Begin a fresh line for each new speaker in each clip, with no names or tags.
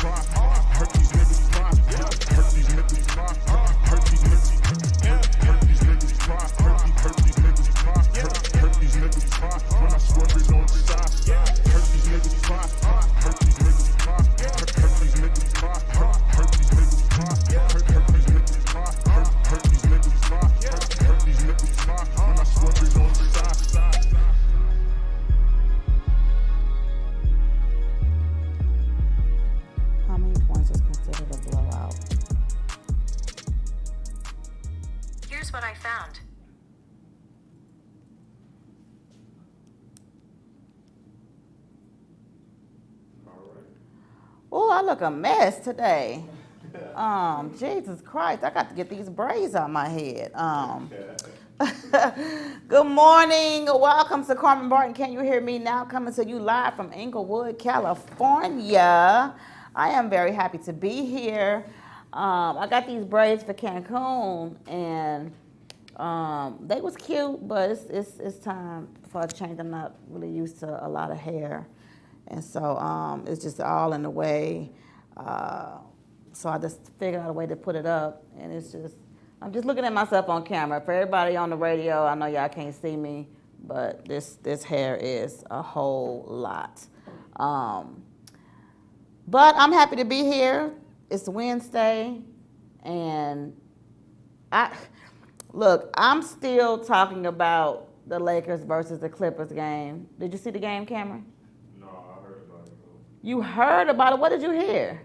cry. Hurt these niggas cry. Hurt these niggas cry. Hurt these niggas cry. Hurt these niggas cry. Hurt these niggas cry. Hurt these niggas cry. When I swerve it on the side. Hurt these niggas cry. Hurt these niggas cry. Hurt these niggas cry. Hurt these niggas cry. Hurt these niggas cry. Hurt these niggas cry. Hurt these niggas cry. When I swerve it on the side.
How many points is considered a blowout?
Here's what I found.
Oh, I look a mess today. Jesus Christ, I got to get these braids out my head. Good morning. Welcome to Carmen Barton. Can you hear me now? Coming to you live from Inglewood, California. I am very happy to be here. I got these braids for Cancun, and they was cute, but it's time for a change. I'm not really used to a lot of hair, and so it's just all in the way. So I just figured out a way to put it up, and I'm just looking at myself on camera. For everybody on the radio, I know y'all can't see me, but this hair is a whole lot. But I'm happy to be here. It's Wednesday, and I'm still talking about the Lakers versus the Clippers game. Did you see the game, Cameron?
No, I heard about it though.
You heard about it? What did you hear?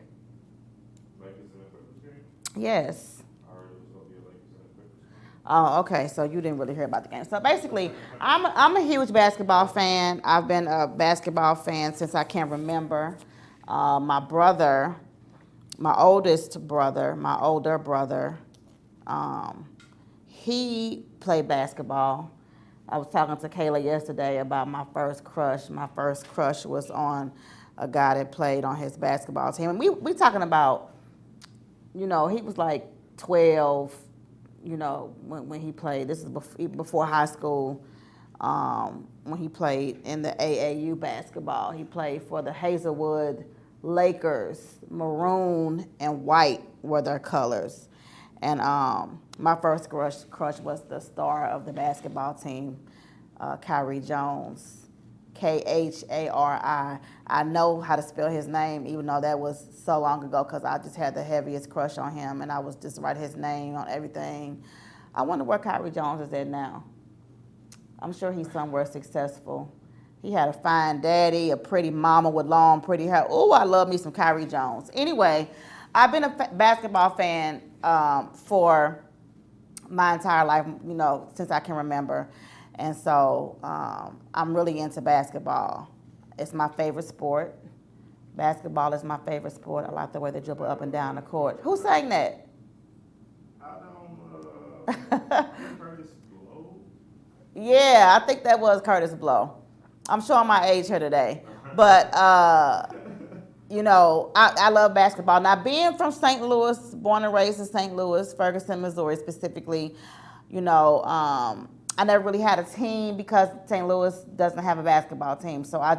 Lakers and the Clippers game?
Yes.
I heard it was gonna be a Lakers and the Clippers game.
Oh, okay. So you didn't really hear about the game. So basically, I'm a huge basketball fan. I've been a basketball fan since I can remember. My brother, my older brother, he played basketball. I was talking to Kayla yesterday about my first crush. My first crush was on a guy that played on his basketball team. And we talking about, he was like 12, when he played. This is before high school, when he played in the AAU basketball. He played for the Hazelwood Lakers. Maroon and white were their colors. And my first crush was the star of the basketball team, Kyrie Jones, Khari. I know how to spell his name, even though that was so long ago, because I just had the heaviest crush on him, and I was just write his name on everything. I wonder where Kyrie Jones is at now. I'm sure he's somewhere successful. He had a fine daddy, a pretty mama with long, pretty hair. Oh, I love me some Kyrie Jones. Anyway, I've been a basketball fan for my entire life, since I can remember. And so I'm really into basketball. It's my favorite sport. Basketball is my favorite sport. I like the way they dribble up and down the court. Who sang that?
Curtis Blow?
Yeah, I think that was Curtis Blow. I'm showing my age here today. But, I love basketball. Now, being from St. Louis, born and raised in St. Louis, Ferguson, Missouri specifically, I never really had a team because St. Louis doesn't have a basketball team. So I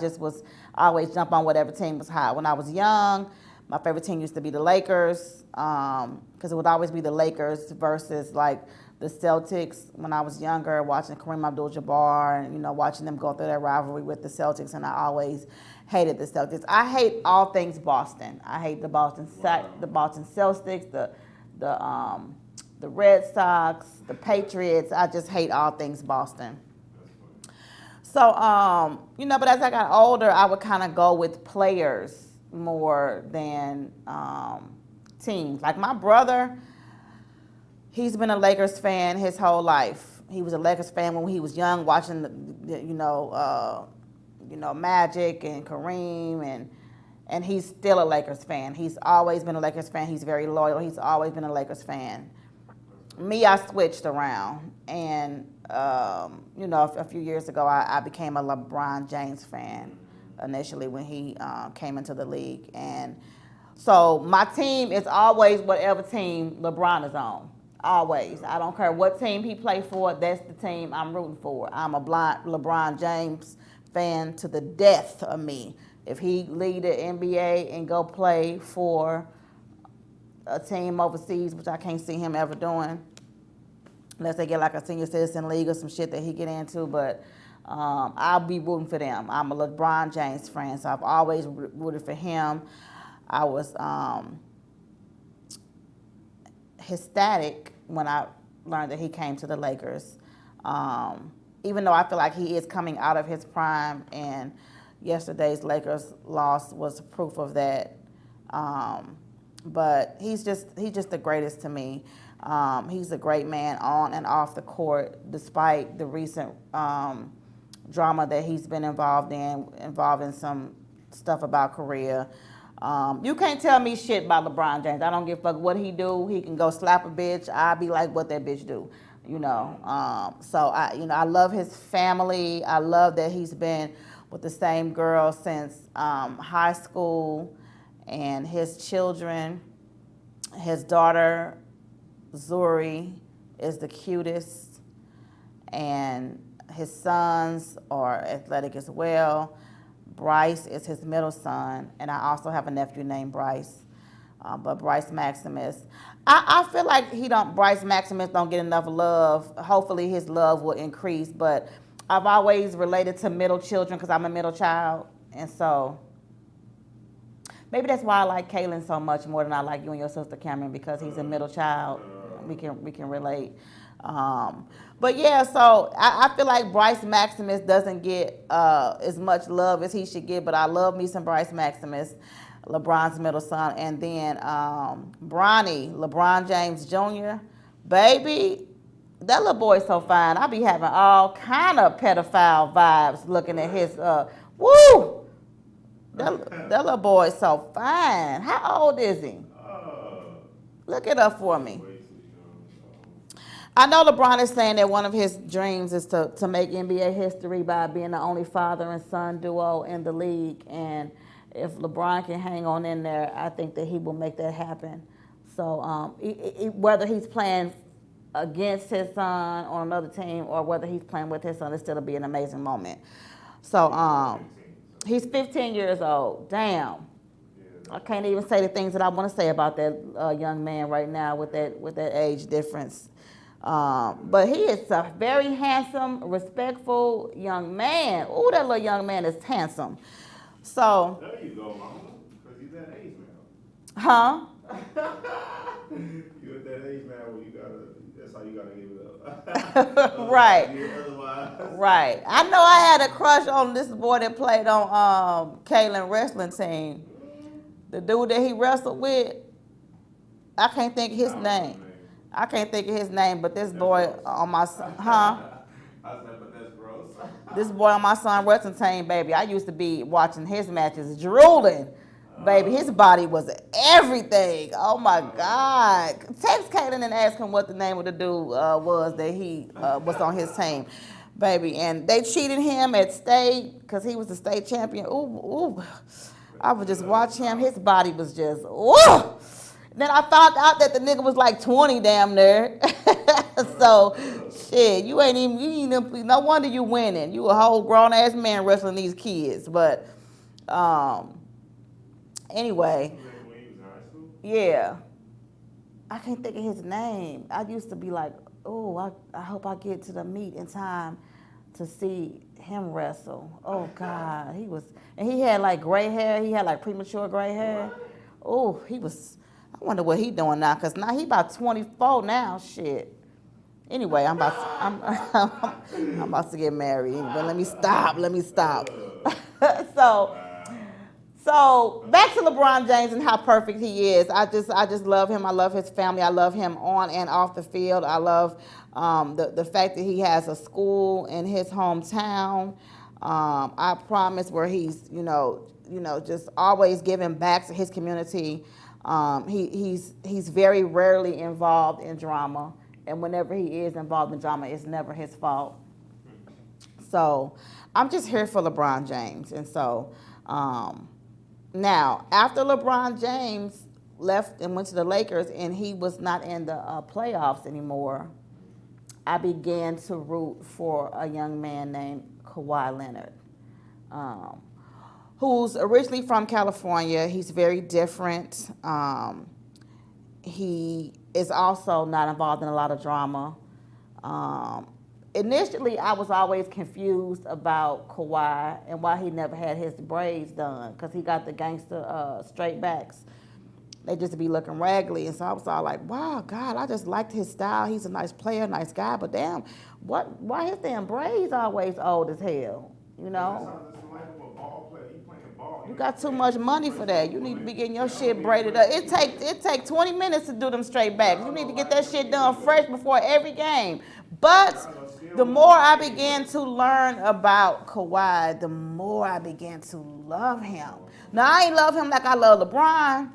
always jump on whatever team was hot. When I was young, my favorite team used to be the Lakers, because it would always be the Lakers versus like the Celtics when I was younger, watching Kareem Abdul-Jabbar and, watching them go through that rivalry with the Celtics, and I always hated the Celtics. I hate all things Boston. I hate the Boston Celtics, the Red Sox, the Patriots. I just hate all things Boston. So, but as I got older, I would kind of go with players more than teams. Like my brother, he's been a Lakers fan his whole life. He was a Lakers fan when he was young, watching Magic and Kareem, and he's still a Lakers fan. He's always been a Lakers fan. He's very loyal. He's always been a Lakers fan. Me, I switched around, and a few years ago, I became a LeBron James fan initially when he came into the league, and so my team is always whatever team LeBron is on. Always. I don't care what team he plays for. That's the team I'm rooting for. I'm a blind LeBron James fan to the death of me. if he leave the NBA and go play for a team overseas, which I can't see him ever doing, unless they get like a senior citizen league or some shit that he get into. But I'll be rooting for them. I'm a LeBron James fan, so I've always rooted for him. I was ecstatic when I learned that he came to the Lakers. Even though I feel like he is coming out of his prime, and yesterday's Lakers loss was proof of that. But he's just the greatest to me. He's a great man on and off the court, despite the recent drama that he's been involving some stuff about Korea. You can't tell me shit about LeBron James. I don't give a fuck what he do. He can go slap a bitch. I'll be like, what that bitch do, you know. So I love his family. I love that he's been with the same girl since high school, and his children, his daughter Zuri is the cutest, and his sons are athletic as well. Bryce is his middle son, and I also have a nephew named Bryce, but Bryce Maximus. I feel like Bryce Maximus don't get enough love. Hopefully his love will increase, but I've always related to middle children because I'm a middle child, and so maybe that's why I like Kaylin so much more than I like you and your sister Cameron, because he's a middle child. We can relate. But yeah, so I feel like Bryce Maximus doesn't get as much love as he should get, but I love me some Bryce Maximus, LeBron's middle son. And then Bronny, LeBron James Jr., baby, that little boy's so fine. I be having all kind of pedophile vibes looking at his, woo! That little boy's so fine. How old is he? Look it up for me. I know LeBron is saying that one of his dreams is to make NBA history by being the only father and son duo in the league. And if LeBron can hang on in there, I think that he will make that happen. So whether he's playing against his son on another team or whether he's playing with his son, it's still to be an amazing moment. So he's 15 years old. Damn. I can't even say the things that I want to say about that young man right now with that age difference. But he is a very handsome, respectful young man. Ooh, that little young man is handsome. So.
There you go, mama. Because he's that age now.
Huh?
You're at that age now where that's how you gotta give it up.
Right.
Otherwise.
Right. I know I had a crush on this boy that played on Kaylin wrestling team. The dude that he wrestled with, I can't think of his name. I can't think of his name, but this boy on my son,
I was like, but that's gross.
this boy on my son wrestling team, baby, I used to be watching his matches, drooling. Baby, his body was everything. Oh my God. Text Kaylin and ask him what the name of the dude was that he was on his team. Baby, and they cheated him at state because he was the state champion. Ooh. I would just watch him. His body was just, ooh. Then I found out that the nigga was like 20 damn near. So, shit, you ain't even, no wonder you winning. You a whole grown ass man wrestling these kids. But, anyway.
When he was in high school?
Yeah. I can't think of his name. I used to be like, oh, I hope I get to the meet in time to see him wrestle. Oh, God. And he had like gray hair. He had like premature gray hair. Oh, I wonder what he doing now, because now he about 24 now, shit. Anyway, I'm about to get married, but let me stop. So back to LeBron James and how perfect he is. I just love him. I love his family. I love him on and off the field. I love the fact that he has a school in his hometown. I promise, where he's just always giving back to his community. He's very rarely involved in drama, and whenever he is involved in drama, it's never his fault. So I'm just here for LeBron James. And so now, after LeBron James left and went to the Lakers and he was not in the playoffs anymore, I began to root for a young man named Kawhi Leonard, who's originally from California. He's very different. He is also not involved in a lot of drama. Initially, I was always confused about Kawhi and why he never had his braids done, because he got the gangster straight backs. They just be looking raggedy. And so I was all like, wow, God, I just liked his style. He's a nice player, nice guy. But damn, why his damn braids always old as hell, you know?
That's the life of a ball player. He playing ball.
You got too much money for that. You need to be getting your shit braided up. It take 20 minutes to do them straight backs. You need to get that shit done fresh before every game. But the more I began to learn about Kawhi, the more I began to love him. Now, I ain't love him like I love LeBron,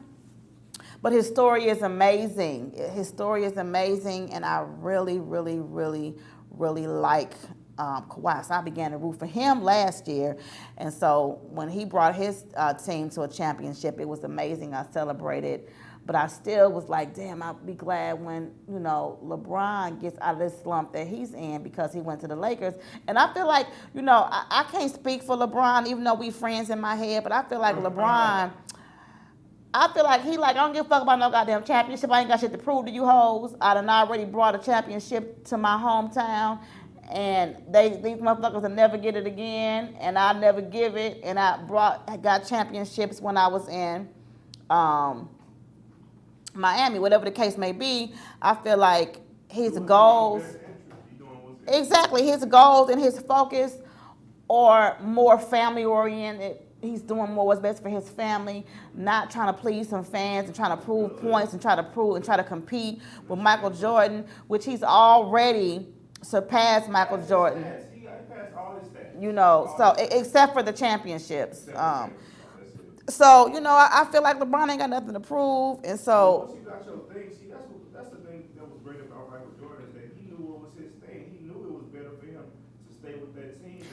but his story is amazing. His story is amazing, and I really, really, really, really like Kawhi. So I began to root for him last year. And so when he brought his team to a championship, it was amazing. I celebrated. But I still was like, damn, I'll be glad when, you know, LeBron gets out of this slump that he's in, because he went to the Lakers. And I feel like, you know, I can't speak for LeBron, even though we friends in my head, but I feel like LeBron, I feel like he like, I don't give a fuck about no goddamn championship. I ain't got shit to prove to you hoes. I done already brought a championship to my hometown, and these motherfuckers will never get it again, and I'll never give it. And I got championships when I was in Miami, whatever the case may be. I feel like his goals, exactly, his goals and his focus are more family oriented. He's doing more what's best for his family, not trying to please some fans and trying to prove points and try to compete with Michael Jordan, which he's already surpassed Michael Jordan. You know, so except for the championships. So, you know, I feel like LeBron ain't got nothing to prove, and so.
Once you got your thing, see, that's the thing that was great about Michael Jordan, is that he knew what was his thing. He knew it was better for him to stay with that team.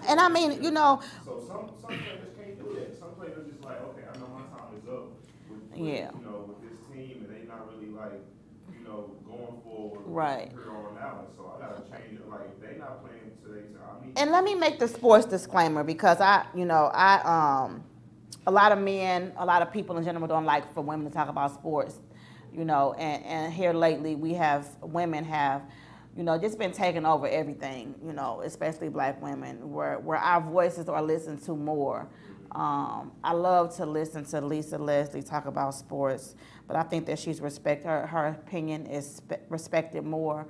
And I mean, you know.
So some players can't do that. Some players just like, okay, I know my time is up with
Yeah.
you know, with this team, and they not really like, you know, going forward
Right.
from here on out. So I gotta change it. Like, if they not playing today, so I mean.
And let me make the sports disclaimer, because a lot of men, a lot of people in general don't like for women to talk about sports, you know, and here lately women have, you know, just been taking over everything, you know, especially black women, where our voices are listened to more. I love to listen to Lisa Leslie talk about sports, but I think that her opinion is respected more,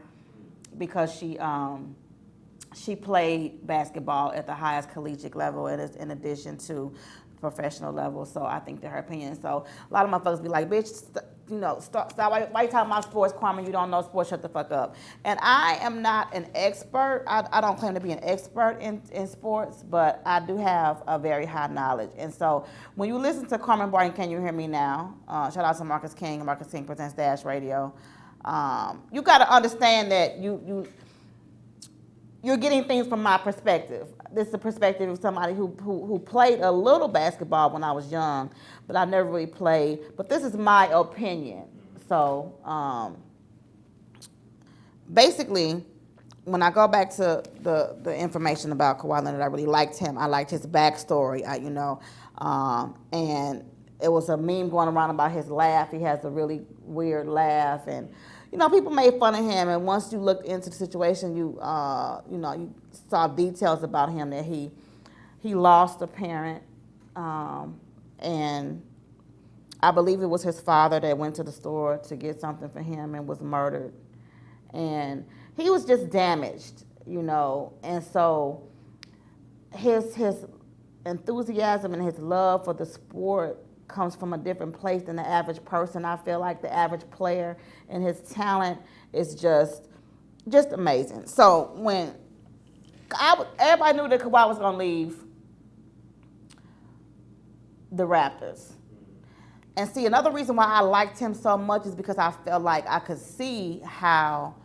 because she played basketball at the highest collegiate level, in addition to professional level. So I think that her opinion. So a lot of motherfuckers be like, bitch, you know, stop. Why you talking about sports, Carmen? You don't know sports. Shut the fuck up. And I am not an expert. I don't claim to be an expert in sports, but I do have a very high knowledge. And so when you listen to Carmen Barton, Can You Hear Me Now? Shout out to Marcus King. Marcus King presents Dash Radio. You got to understand that you're getting things from my perspective. This is the perspective of somebody who played a little basketball when I was young, but I never really played. But this is my opinion. So basically, when I go back to the information about Kawhi Leonard, I really liked him. I liked his backstory, and it was a meme going around about his laugh. He has a really weird laugh, and you know, people made fun of him. And once you looked into the situation, you saw details about him, that he lost a parent, and I believe it was his father that went to the store to get something for him and was murdered. And he was just damaged, you know. And so his enthusiasm and his love for the sport comes from a different place than the average person. I feel like the average player, and his talent is just amazing. So when everybody knew that Kawhi was going to leave the Raptors. And see, another reason why I liked him so much is because I felt like I could see how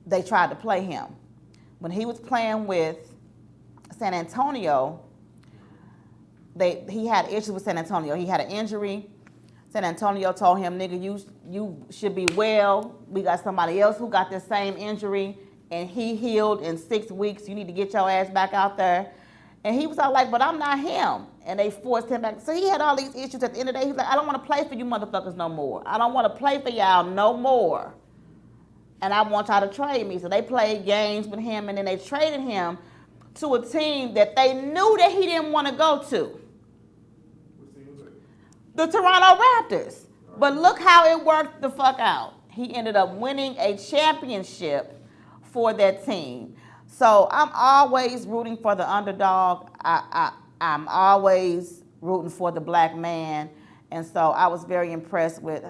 they tried to play him. When he was playing with San Antonio, he had issues with San Antonio. He had an injury. San Antonio told him, nigga, you should be well. We got somebody else who got the same injury, and he healed in 6 weeks. You need to get your ass back out there. And he was all like, but I'm not him. And they forced him back. So he had all these issues. At the end of the day, he's like, I don't want to play for you motherfuckers no more. I don't want to play for y'all no more. And I want y'all to trade me. So they played games with him, and then they traded him to a team that they knew that he didn't want to go to.
What team was it?
The Toronto Raptors. But look how it worked the fuck out. He ended up winning a championship for that team. So I'm always rooting for the underdog. I'm always rooting for the black man. And so I was very impressed with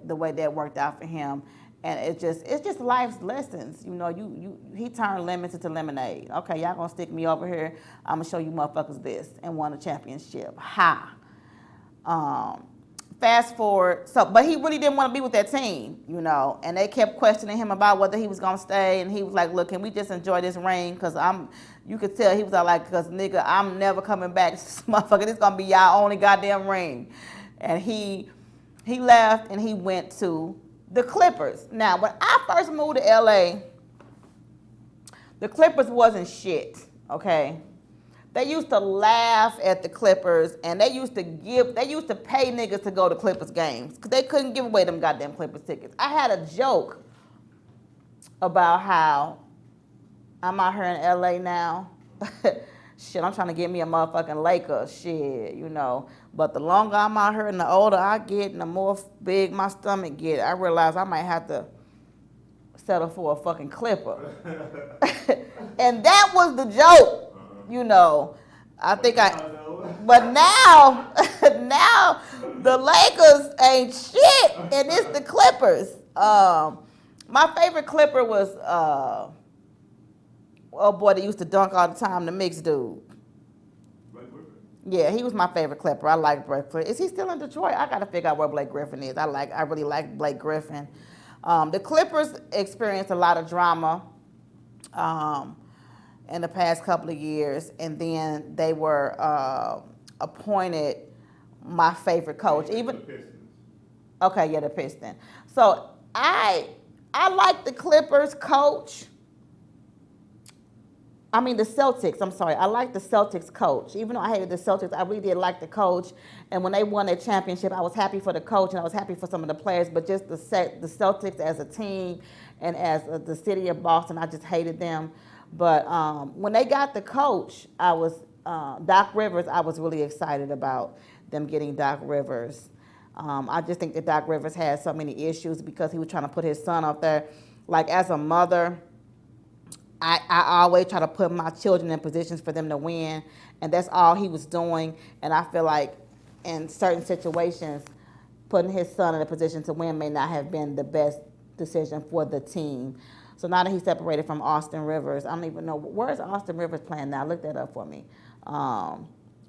the way that worked out for him. And it's just life's lessons. You know, he turned lemons into lemonade. Okay, y'all gonna stick me over here. I'm gonna show you motherfuckers this, and won a championship. Ha. Fast forward, but he really didn't want to be with that team, you know, and they kept questioning him about whether he was gonna stay, and he was like, "Look, can we just enjoy this ring? Cause you could tell he was all like, cause nigga, I'm never coming back. This motherfucker, this gonna be y'all only goddamn ring." And he left and he went to the Clippers. Now, when I first moved to LA, the Clippers wasn't shit, okay? They used to laugh at the Clippers, and they used to pay niggas to go to Clippers games because they couldn't give away them goddamn Clippers tickets. I had a joke about how I'm out here in LA now. Shit, I'm trying to get me a motherfucking Laker shit, you know. But the longer I'm out here and the older I get and the more big my stomach get, I realize I might have to settle for a fucking Clipper. And that was the joke. You know, but now the Lakers ain't shit, and it's the Clippers. My favorite Clipper was, oh boy, they used to dunk all the time, the mixed dude.
Blake Griffin.
Yeah, he was my favorite Clipper. I like Blake Griffin. Is he still in Detroit? I gotta figure out where Blake Griffin is. I really like Blake Griffin. The Clippers experienced a lot of drama. In the past couple of years, and then they were appointed my favorite coach. Even okay, yeah, the Pistons. So I like the Clippers coach. I mean the Celtics. I'm sorry, I like the Celtics coach. Even though I hated the Celtics, I really did like the coach. And when they won their championship, I was happy for the coach and I was happy for some of the players. But just the Celtics as a team and as the city of Boston, I just hated them. But when they got the coach, Doc Rivers, I was really excited about them getting Doc Rivers. I just think that Doc Rivers had so many issues because he was trying to put his son up there. Like as a mother, I always try to put my children in positions for them to win, and that's all he was doing. And I feel like in certain situations, putting his son in a position to win may not have been the best decision for the team. So now that he's separated from Austin Rivers, I don't even know, where's Austin Rivers playing now? Look that up for me. I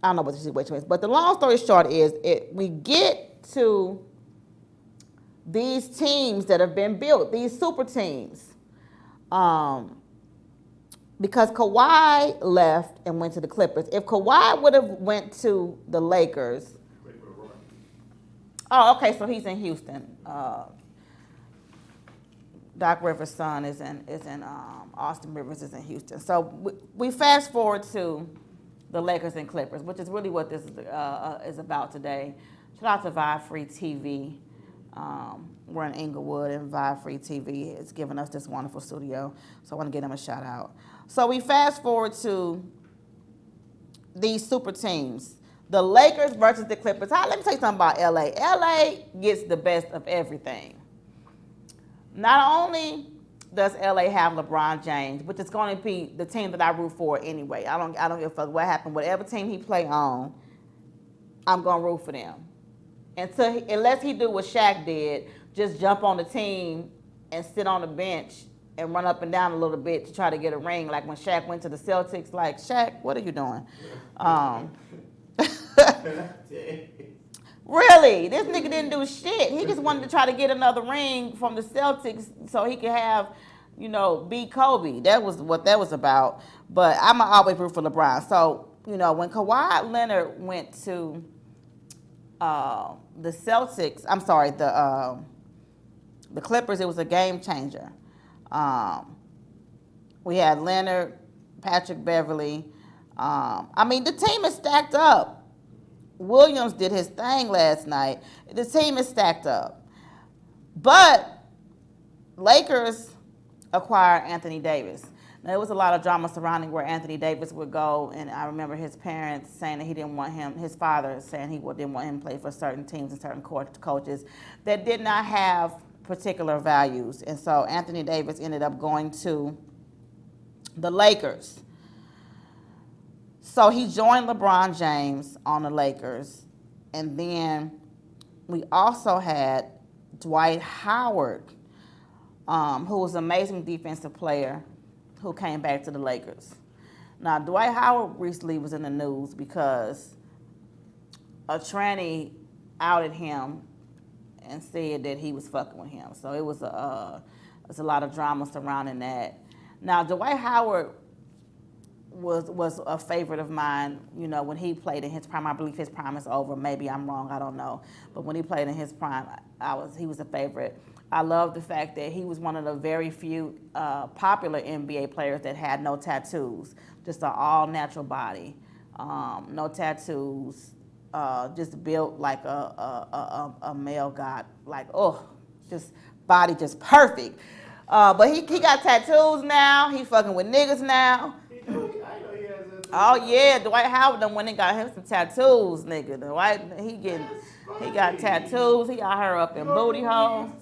don't know what the situation is. But the long story short is we get to these teams that have been built, these super teams. Because Kawhi left and went to the Clippers. If Kawhi would have went to the Lakers. Oh, okay, so he's in Houston. Doc Rivers' son is in Austin Rivers is in Houston. So we fast forward to the Lakers and Clippers, which is really what this is about today. Shout out to Vibe Free TV. We're in Inglewood, and Vibe Free TV is giving us this wonderful studio. So I want to give them a shout out. So we fast forward to these super teams. The Lakers versus the Clippers. Let me tell you something about LA. LA gets the best of everything. Not only does LA have LeBron James, which is going to be the team that I root for anyway. I don't give a fuck what happened. Whatever team he play on, I'm going to root for them. Unless he do what Shaq did, just jump on the team and sit on the bench and run up and down a little bit to try to get a ring. Like when Shaq went to the Celtics, like, Shaq, what are you doing? Really, this nigga didn't do shit. He just wanted to try to get another ring from the Celtics so he could have, beat Kobe. That was what that was about. But I'm always root for LeBron. So, when Kawhi Leonard went to the Celtics, the Clippers, it was a game changer. We had Leonard, Patrick Beverly, I mean, the team is stacked up. Williams did his thing last night. The team is stacked up. But Lakers acquired Anthony Davis. Now, there was a lot of drama surrounding where Anthony Davis would go, and I remember his parents saying that he didn't want him, his father saying he didn't want him to play for certain teams and certain coaches that did not have particular values. And so Anthony Davis ended up going to the Lakers. So he joined LeBron James on the Lakers. And then we also had Dwight Howard, who was an amazing defensive player, who came back to the Lakers. Now, Dwight Howard recently was in the news because a tranny outed him and said that he was fucking with him. So it was a lot of drama surrounding that. Now, Dwight Howard was a favorite of mine, you know, when he played in his prime. I believe his prime is over. Maybe I'm wrong, I don't know. But when he played in his prime, he was a favorite. I love the fact that he was one of the very few popular NBA players that had no tattoos, just an all-natural body, no tattoos, just built like a male god, like, just body just perfect. But he got tattoos now. He fucking with niggas now.
I know he has that.
Oh yeah, Dwight Howard done went and got him some tattoos, nigga. He got tattoos. He got her up in booty hole.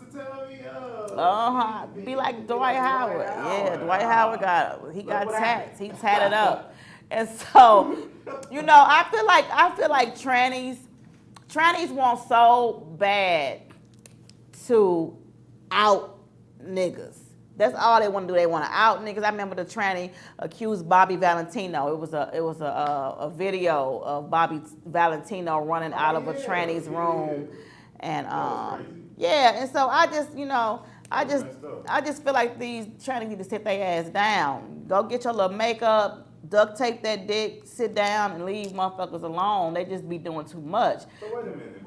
Be like Dwight Howard. Yeah, Dwight Howard got tats. He tatted up. And so, you know, I feel like trannies want so bad to out niggas. That's all they want to do. They want to out niggas. I remember the tranny accused Bobby Valentino. It was a video of Bobby Valentino running out of a tranny's room, and and so I just feel like these trannies need to sit their ass down. Go get your little makeup, duct tape that dick, sit down, and leave motherfuckers alone. They just be doing too much.
So wait a minute.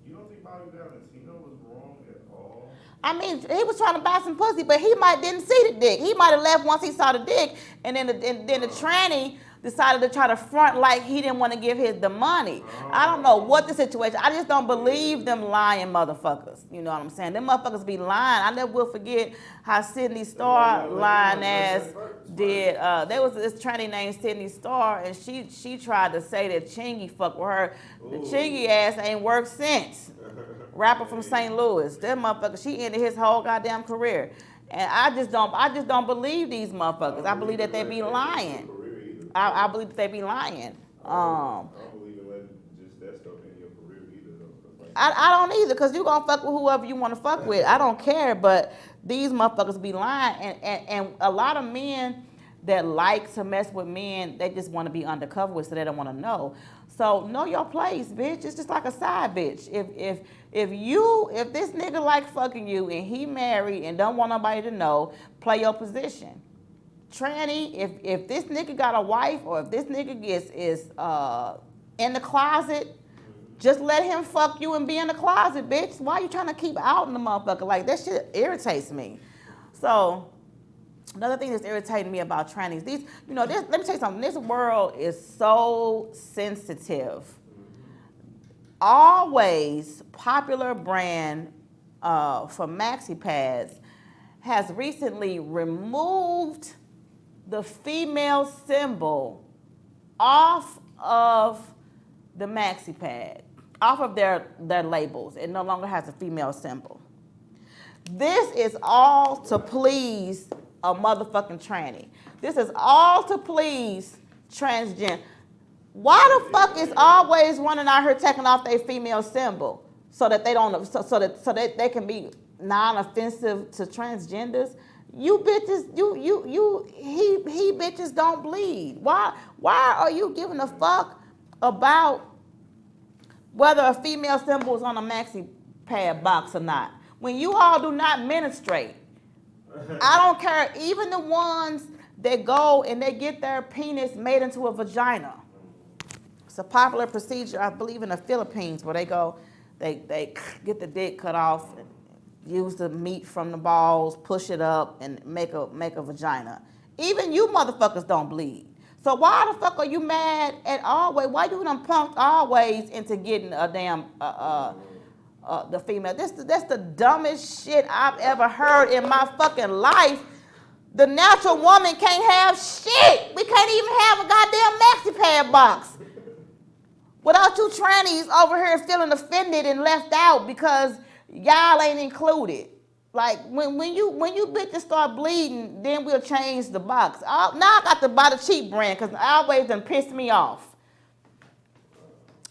You don't think Bobby Valentino was wrong at all?
I mean, he was trying to buy some pussy, but he didn't see the dick. He might have left once he saw the dick, and then the tranny decided to try to front like he didn't want to give the money. I don't know what the situation. I just don't believe them lying motherfuckers. You know what I'm saying? Them motherfuckers be lying. I never will forget how Sydney Starr lying ass did. There was this tranny named Sydney Starr, and she tried to say that Chingy fucked with her. The Chingy ass ain't worked since. Rapper from St. Louis. That motherfucker, she ended his whole goddamn career. And I just don't believe these motherfuckers. I believe that they be lying. I believe that they be lying.
I don't believe in letting just that stuff in your career either, though.
I don't either, because you gonna fuck with whoever you want to fuck with. I don't care, but these motherfuckers be lying. And a lot of men that like to mess with men, they just want to be undercover with, so they don't want to know. So know your place, bitch. It's just like a side bitch. If this nigga like fucking you and he married and don't want nobody to know, play your position. Tranny, if this nigga got a wife, or if this nigga is in the closet, just let him fuck you and be in the closet, bitch. Why you trying to keep outing the motherfucker? Like, that shit irritates me. So another thing that's irritating me about trannies, let me tell you something. This world is so sensitive. Always popular brand for maxi pads has recently removed the female symbol off of the maxi pad, off of their labels. It no longer has a female symbol. This is all to please a motherfucking tranny. This is all to please transgender. Why the fuck is always running out here taking off their female symbol so that they don't, so that they can be non-offensive to transgenders? You bitches, he bitches don't bleed. Why are you giving a fuck about whether a female symbol is on a maxi pad box or not? When you all do not menstruate, I don't care. Even the ones that go and they get their penis made into a vagina. It's a popular procedure, I believe, in the Philippines, where they go, they get the dick cut off, use the meat from the balls, push it up, and make a vagina. Even you motherfuckers don't bleed. So why the fuck are you mad at Always? Why you done punked Always into getting a damn the female? That's the dumbest shit I've ever heard in my fucking life. The natural woman can't have shit. We can't even have a goddamn maxi pad box. Without you trannies over here feeling offended and left out because y'all ain't included. Like when you bitches start bleeding, then we'll change the box. Now I got to buy the cheap brand because Always done pissed me off.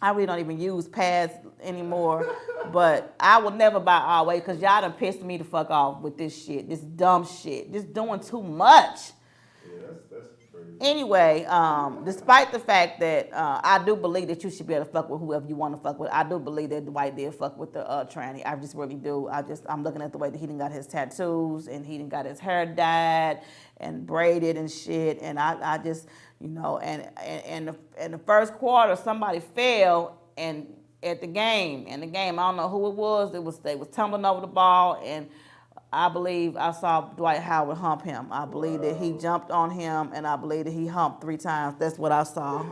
I really don't even use pads anymore, but I will never buy Always because y'all done pissed me the fuck off with this shit, this dumb shit, just doing too much.
Yeah, that's crazy.
Anyway, despite the fact that I do believe that you should be able to fuck with whoever you want to fuck with, I do believe that Dwight did fuck with the tranny. I just really do. I'm looking at the way that he done got his tattoos and he done got his hair dyed and braided and shit. And I just, you know, and in the first quarter, somebody fell and at the game. I don't know who it was. They was tumbling over the ball and. I believe I saw Dwight Howard hump him. I believe that he jumped on him, and I believe that he humped 3 times. That's what I saw.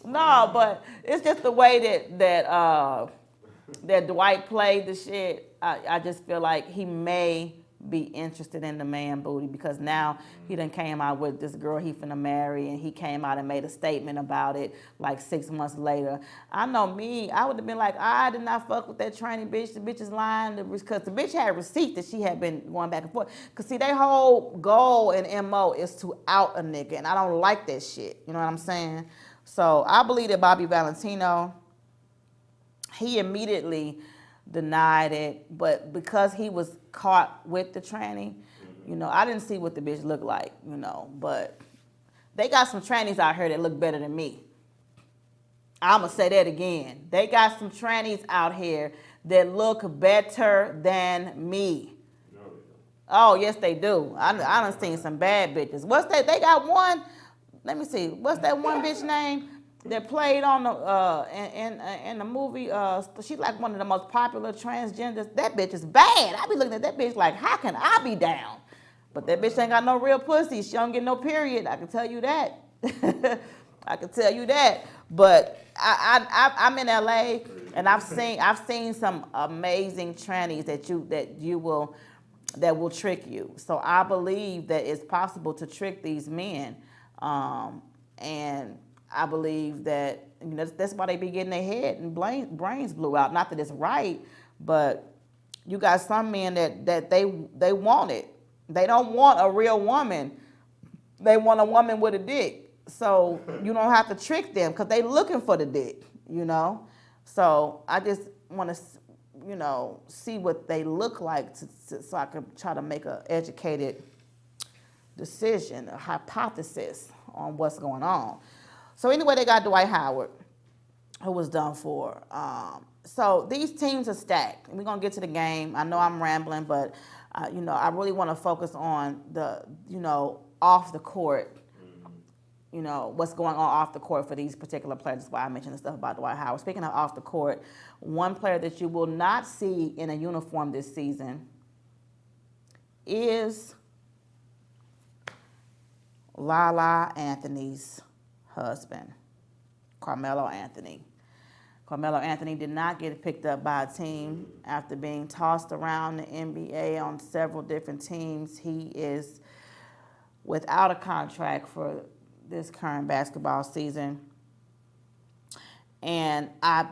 No, but it's just the way that Dwight played the shit. I just feel like he may be interested in the man booty because now he done came out with this girl he finna marry and he came out and made a statement about it like 6 months later. I know me, I would have been like, I did not fuck with that tranny bitch. The bitch is lying because the bitch had a receipt that she had been going back and forth. Because see, their whole goal and MO is to out a nigga and I don't like that shit. You know what I'm saying? So I believe that Bobby Valentino, he immediately denied it, but because he was caught with the tranny, you know, I didn't see what the bitch looked like, you know, but they got some trannies out here that look better than me. I'ma say that again. They got some trannies out here that look better than me.
No, they don't.
Oh, yes, they do. I done seen some bad bitches. What's that? They got one, let me see, what's that one bitch name? That played on the in the movie. She's like one of the most popular transgenders. That bitch is bad. I be looking at that bitch like, how can I be down? But that bitch ain't got no real pussy. She don't get no period. I can tell you that. I can tell you that. But I'm in LA and I've seen some amazing trannies that will trick you. So I believe that it's possible to trick these men, and I believe that, you know, that's why they be getting their head and brains blew out. Not that it's right, but you got some men that they want it. They don't want a real woman. They want a woman with a dick. So you don't have to trick them because they looking for the dick, you know. So I just want to, you know, see what they look like so I can try to make an educated decision, a hypothesis on what's going on. So anyway, they got Dwight Howard, who was done for. So these teams are stacked. And we're going to get to the game. I know I'm rambling, but, you know, I really want to focus on the, you know, off the court, you know, what's going on off the court for these particular players. That's why I mentioned the stuff about Dwight Howard. Speaking of off the court, one player that you will not see in a uniform this season is Lala Anthony's husband, Carmelo Anthony. Carmelo Anthony did not get picked up by a team after being tossed around the NBA on several different teams. He is without a contract for this current basketball season. And I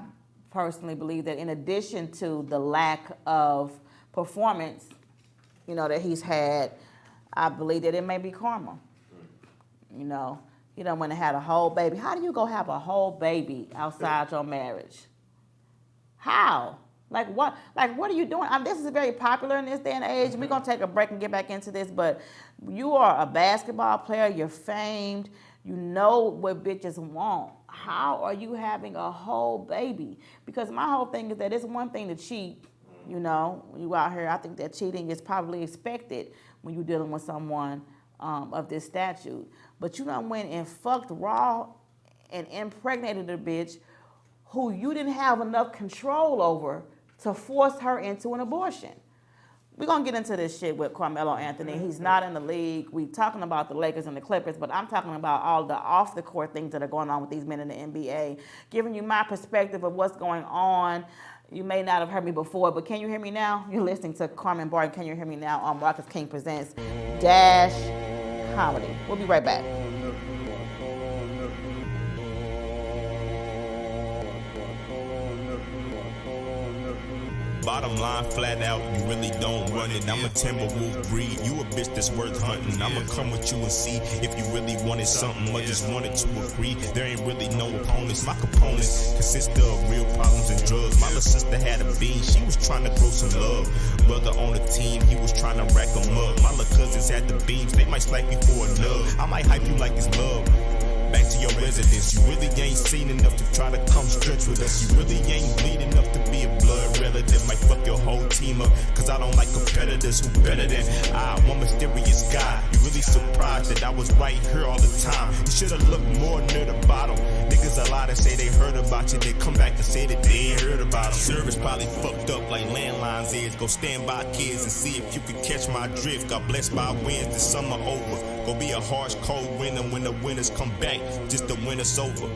personally believe that in addition to the lack of performance, you know, that he's had, I believe that it may be karma. You know, he done went and had a whole baby. How do you go have a whole baby outside your marriage? How? Like what are you doing? I mean, this is very popular in this day and age. We're gonna take a break and get back into this, but you are a basketball player, you're famed, you know what bitches want. How are you having a whole baby? Because my whole thing is that it's one thing to cheat, you know, when you out here. I think that cheating is probably expected when you're dealing with someone of this statute. But you done went and fucked raw and impregnated a bitch who you didn't have enough control over to force her into an abortion. we're going to get into this shit with Carmelo Anthony. He's not in the league. We talking about the Lakers and the Clippers, but I'm talking about all the off-the-court things that are going on with these men in the NBA, giving you my perspective of what's going on. You may not have heard me before, but can you hear me now? You're listening to Carmen Barton. Can you hear me now on Marcus King Presents Dash Comedy. We'll be right back.
Bottom line, flat out, you really don't run it. I'm a Timberwolf breed, you a bitch that's worth hunting. I'ma come with you and see if you really wanted something or just wanted to agree. There ain't really no opponents. My components consist of real problems and drugs. My little sister had a bean, she was trying to grow some love. Brother on the team, he was trying to rack them up. My little cousins had the beams, they might slice me for a nub. I might hype you like it's love. Back to your residence, you really ain't seen enough to try to come stretch with us. You really ain't bleed enough to be a blood relative. Might fuck your whole team up, cause I don't like competitors who better than I. One mysterious guy, you really surprised that I was right here all the time. You should've looked more near the bottom. Niggas a lot that say they heard about you, they come back and say that they ain't heard about them. Service probably fucked up like landlines is. Go stand by kids and see if you can catch my drift. Got blessed by winds, the summer over. Go be a harsh, cold winter when the winters come back. Just the winter's over.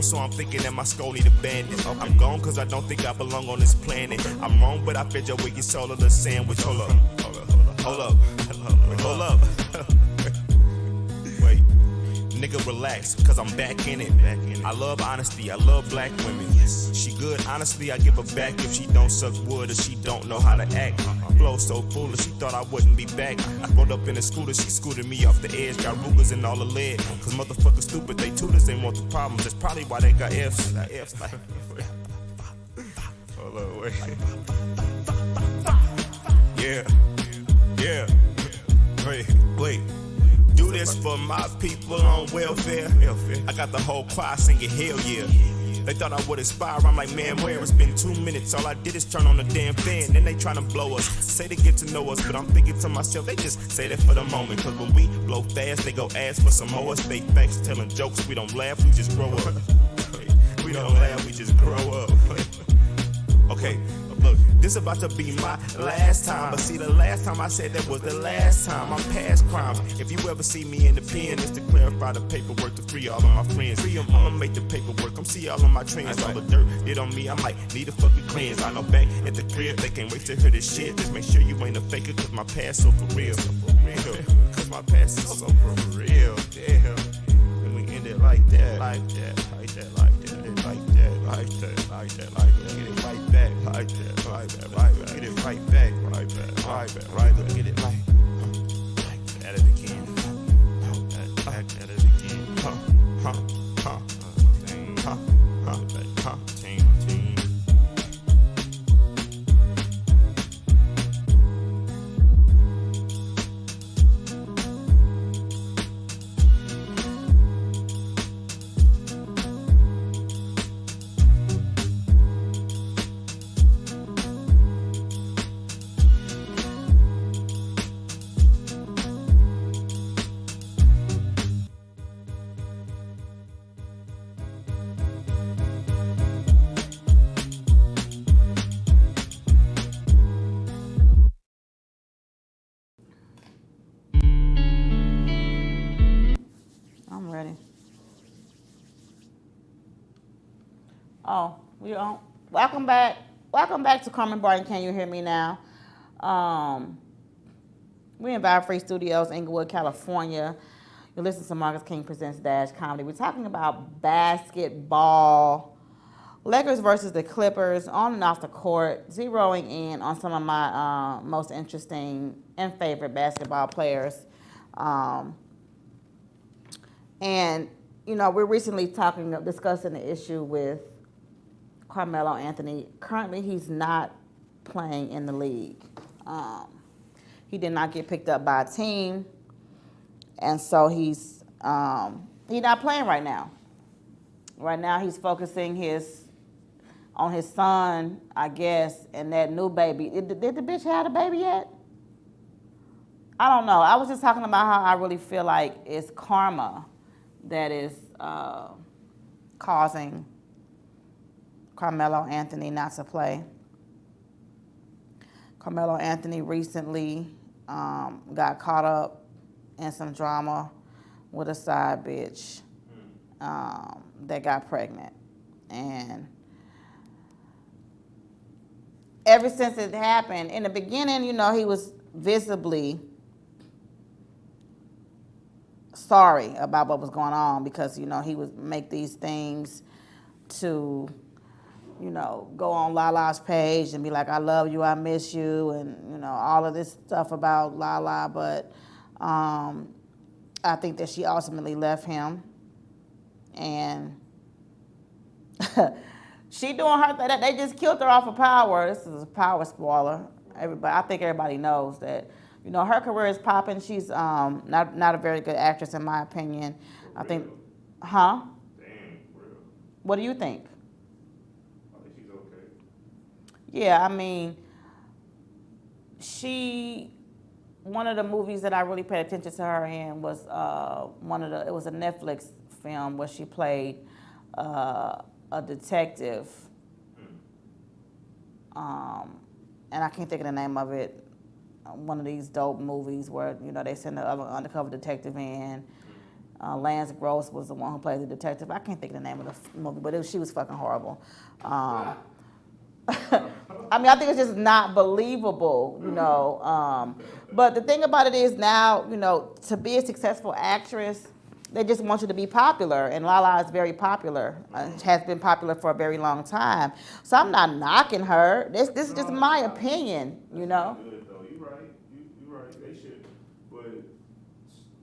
So I'm thinking that my skull need abandoned. I'm gone cause I don't think I belong on this planet. I'm wrong, but I fed your wicked soul of the sandwich. Hold up. Wait, nigga relax, cause I'm back in it. I love honesty, I love black women. She good, honestly, I give her back if she don't suck wood or she don't know how to act. Flow so foolish, she thought I wouldn't be back. I rolled up in a scooter, she scooted me off the edge. Got Rugers in all the lead, cause motherfuckers stupid, they tutors, they want the problems. That's probably why they got F's. Like, hold on, wait. Yeah, wait. Do this for my people on welfare. I got the whole choir singing hell yeah. They thought I would expire, I'm like, man, where? It's been 2 minutes, all I did is turn on the damn fan. Then they tryna blow us, say they get to know us, but I'm thinking to myself, they just say that for the moment. Cause when we blow fast, they go ask for some more. Stay facts, telling jokes, we don't laugh, we just grow up. We don't laugh, we just grow up. Okay, look, this about to be my last time. But see, the last time I said that was the last time. I'm past crimes. If you ever see me in the pen, it's to clarify the paperwork to free all of my friends. Free them, I'ma make the paperwork. Come see all of my trends. All the dirt did on me, I might need a fucking cleanse. I know back at the crib, they can't wait to hear this shit. Just make sure you ain't a faker, cause my past so for real. Cause my past is so for real. Damn. And we end it like that. Like that, like that, like that, like that, like that, like that, like that. Get it right back, like that, right back, right back. Get it right back, right back, right back, right back. Get it like at it again. At it again. Huh, huh, huh, huh, huh, huh, team, team.
I'm ready. Oh, we on. Welcome back. Welcome back to Carmen Barton. Can you hear me now? We in Vibe Free Studios, Inglewood, California. You listen to Marcus King Presents Dash Comedy. We're talking about basketball. Lakers versus the Clippers on and off the court, zeroing in on some of my most interesting and favorite basketball players. And, you know, we're recently discussing the issue with Carmelo Anthony. Currently, he's not playing in the league. He did not get picked up by a team, and so he's not playing right now. Right now, he's focusing on his son, I guess, and that new baby. Did the bitch have a baby yet? I don't know. I was just talking about how I really feel like it's karma that is causing Carmelo Anthony not to play. Carmelo Anthony recently got caught up in some drama with a side bitch that got pregnant. And ever since it happened, in the beginning, you know, he was visibly sorry about what was going on because, you know, he would make these things to, you know, go on Lala's page and be like, I love you, I miss you, and, you know, all of this stuff about Lala. But I think that she ultimately left him. And she doing her thing. They just killed her off of Power. This is a Power spoiler. I think everybody knows that. You know, her career is popping. She's not a very good actress, in my opinion. I think, huh?
Damn, real.
What do you think?
I think she's okay.
Yeah, I mean, one of the movies that I really paid attention to her in was it was a Netflix film where she played a detective. And I can't think of the name of it. One of these dope movies where, you know, they send the other undercover detective in. Lance Gross was the one who played the detective. I can't think of the name of the movie, but she was fucking horrible. I mean, I think it's just not believable, you know. But the thing about it is now, you know, to be a successful actress, they just want you to be popular, and Lala is very popular. Has been popular for a very long time. So I'm not knocking her. This is just my opinion, you know.
Good though. You're right. You're right. They should, but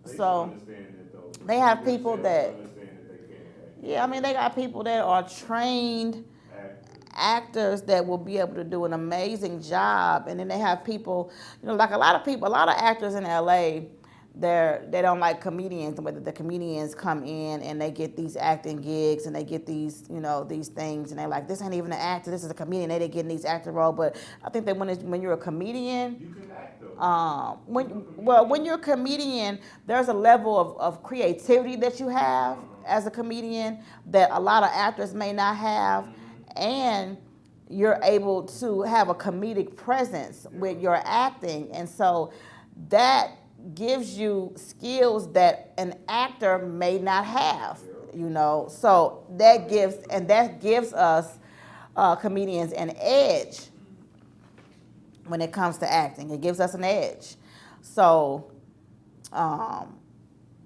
they
So,
should understand that though.
they have people that-
understand that they can't act.
Yeah, I mean, they got people that are trained actors that will be able to do an amazing job, and then they have people, you know, like a lot of actors in LA. They don't like comedians, whether the comedians come in and they get these acting gigs and they get these, you know, these things, and they're like, this ain't even an actor, this is a comedian. They didn't get in these acting role. But I think that when you're a comedian,
You can act though.
when you're a comedian, there's a level of creativity that you have, as a comedian that a lot of actors may not have, and you're able to have a comedic presence with your acting, and so that gives you skills that an actor may not have, you know. So that gives us comedians an edge when it comes to acting. It gives us an edge. So,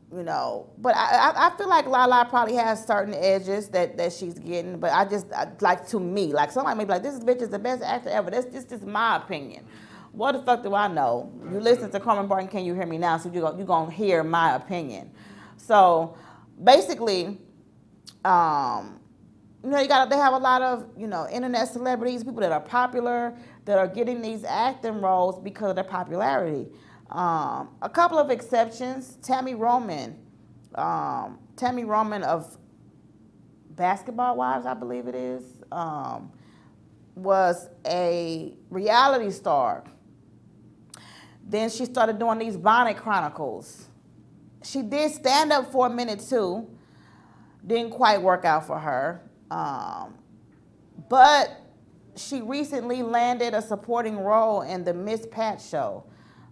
you know, but I feel like Lala probably has certain edges that she's getting, but like, to me, like, somebody may be like, this bitch is the best actor ever. This is my opinion. What the fuck do I know? You listen to Carmen Barton, Can You Hear Me Now? So you're going to hear my opinion. So basically, you know, they have a lot of, you know, internet celebrities, people that are popular, that are getting these acting roles because of their popularity. A couple of exceptions, Tammy Roman of Basketball Wives, I believe it is, was a reality star. Then she started doing these Bonnet Chronicles. She did stand up for a minute too. Didn't quite work out for her. But she recently landed a supporting role in the Miss Pat show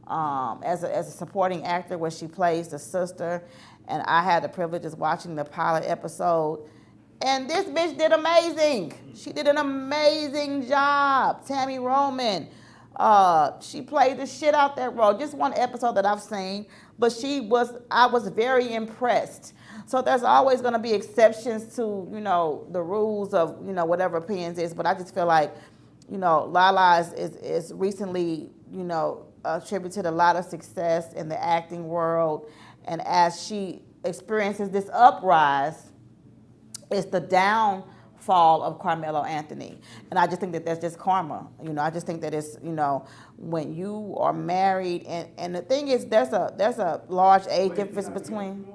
as a supporting actor, where she plays the sister. And I had the privilege of watching the pilot episode. And this bitch did amazing. She did an amazing job. Tammy Roman. She played the shit out that role. Just one episode that I've seen, but I was very impressed. So there's always going to be exceptions to, you know, the rules of, you know, whatever opinions is. But I just feel like, you know, Lala is recently, you know, attributed a lot of success in the acting world. And as she experiences this uprise, it's the downfall of Carmelo Anthony. And I just think that that's just karma. You know, I just think that it's, you know, when you are married, and the thing is, there's a large age difference between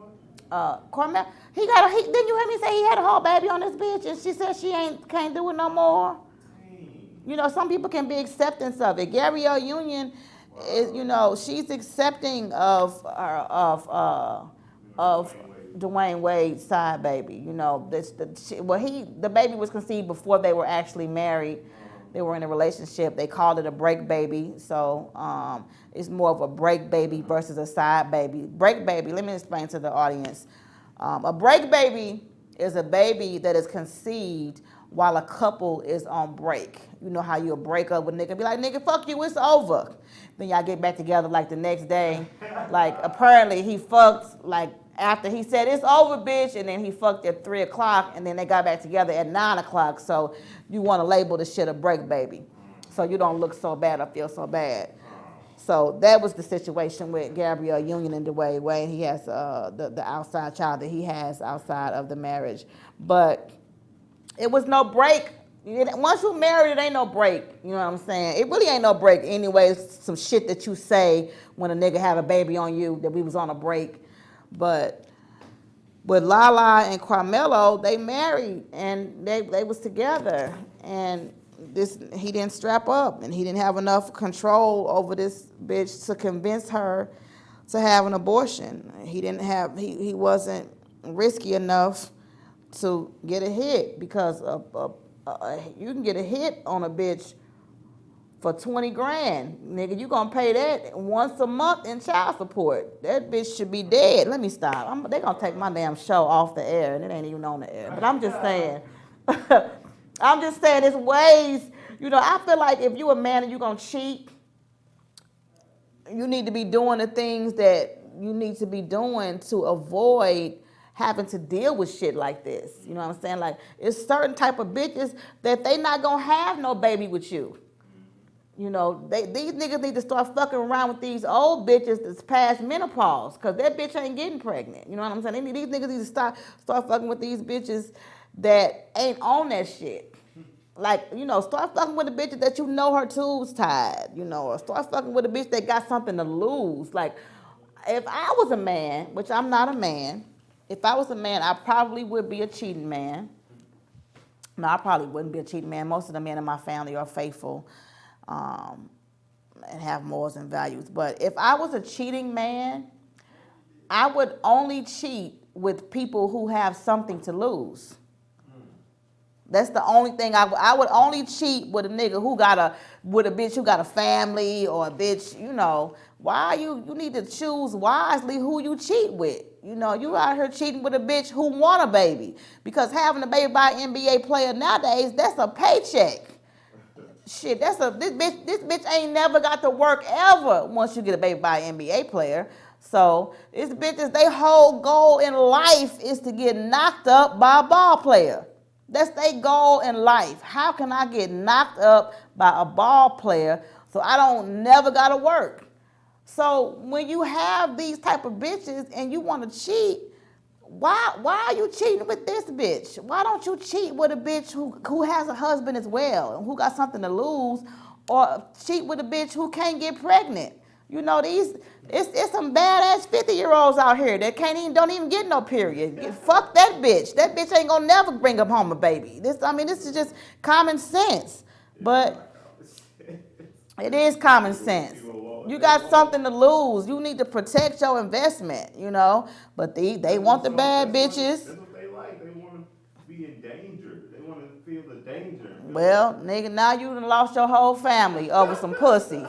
Carmelo. Didn't you hear me say he had a whole baby on this bitch, and she said she can't do it no more? You know, some people can be acceptance of it. Gabrielle Union is, you know, she's accepting of Dwayne Wade's side baby. You know, the baby was conceived before they were actually married. They were in a relationship. They called it a break baby. So it's more of a break baby versus a side baby. Break baby, let me explain to the audience. A break baby is a baby that is conceived while a couple is on break. You know how you'll break up with nigga, be like, nigga, fuck you, it's over. Then y'all get back together like the next day. Like, apparently he fucked, like, after he said, it's over, bitch, and then he fucked at 3 o'clock, and then they got back together at 9 o'clock. So you want to label the shit a break baby, so you don't look so bad or feel so bad. So that was the situation with Gabrielle Union and Dwayne Wade. He has the outside child that he has outside of the marriage. But it was no break. Once you're married, it ain't no break. You know what I'm saying? It really ain't no break anyway. It's some shit that you say when a nigga have a baby on you that we was on a break. But with Lala and Carmelo, they married and they was together. And he didn't strap up, and he didn't have enough control over this bitch to convince her to have an abortion. He wasn't risky enough to get a hit, because you can get a hit on a bitch for 20 grand. Nigga, you gonna pay that once a month in child support. That bitch should be dead. Let me stop. They gonna take my damn show off the air, and it ain't even on the air. But I'm just saying. I'm just saying, there's ways, you know, I feel like if you a man and you gonna cheat, you need to be doing the things that you need to be doing to avoid having to deal with shit like this. You know what I'm saying? Like, it's certain type of bitches that they not gonna have no baby with you. You know, these niggas need to start fucking around with these old bitches that's past menopause, because that bitch ain't getting pregnant. You know what I'm saying? These niggas need to start fucking with these bitches that ain't on that shit. Like, you know, start fucking with a bitch that you know her tubes tied, you know, or start fucking with a bitch that got something to lose. Like, if I was a man, which I'm not a man, if I was a man, I probably would be a cheating man. No, I probably wouldn't be a cheating man. Most of the men in my family are faithful and have morals and values. But if I was a cheating man, I would only cheat with people who have something to lose. That's the only thing I would only cheat with a nigga with a bitch who got a family, or a bitch, you know. Why you need to choose wisely who you cheat with. You know, you out here cheating with a bitch who want a baby. Because having a baby by an NBA player nowadays, that's a paycheck. Shit, this bitch ain't never got to work ever once you get a baby by an NBA player. So this bitches, they whole goal in life is to get knocked up by a ball player. That's their goal in life. How can I get knocked up by a ball player so I don't never gotta work? So when you have these type of bitches and you want to cheat, why are you cheating with this bitch? Why don't you cheat with a bitch who has a husband as well and who got something to lose, or cheat with a bitch who can't get pregnant? You know, it's some badass 50-year-olds out here that don't even get no period. Fuck that bitch. That bitch ain't gonna never bring up home a baby. This is just common sense. But it is common sense. You got something to lose. You need to protect your investment, you know. But they want the bad bitches.
That's what they like. They want to be in danger. They want to feel the danger.
Well, nigga, now you done lost your whole family over some pussy.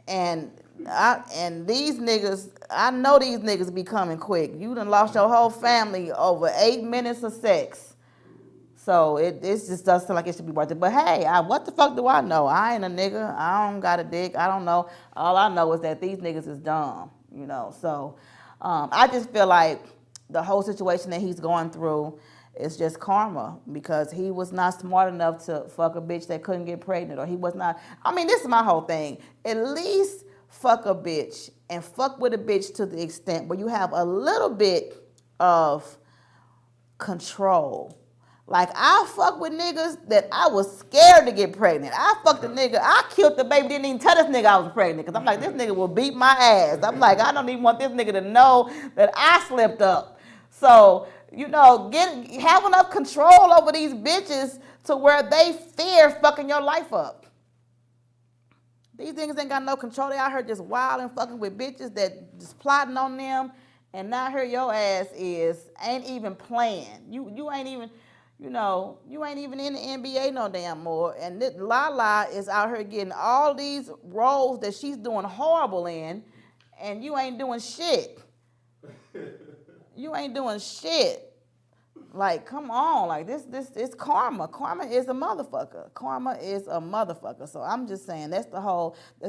And these niggas, I know these niggas be coming quick. You done lost your whole family over 8 minutes of sex. So it just does sound like it should be worth it. But hey, what the fuck do I know? I ain't a nigga. I don't got a dick. I don't know. All I know is that these niggas is dumb, you know. So I just feel like the whole situation that he's going through is just karma, because he was not smart enough to fuck a bitch that couldn't get pregnant, or he was not. I mean, this is my whole thing. At least fuck a bitch and fuck with a bitch to the extent where you have a little bit of control. Like, I fuck with niggas that I was scared to get pregnant. I fucked a nigga, I killed the baby, didn't even tell this nigga I was pregnant, because I'm like, this nigga will beat my ass. I'm like, I don't even want this nigga to know that I slipped up. So, you know, have enough control over these bitches to where they fear fucking your life up. These niggas ain't got no control. They out here just wild and fucking with bitches that just plotting on them. And now here your ass ain't even playing. You ain't even, you know, you ain't even in the NBA no damn more. And this Lala is out here getting all these roles that she's doing horrible in, and you ain't doing shit. You ain't doing shit. Like, come on, like this it's karma. Karma is a motherfucker. Karma is a motherfucker. So I'm just saying that's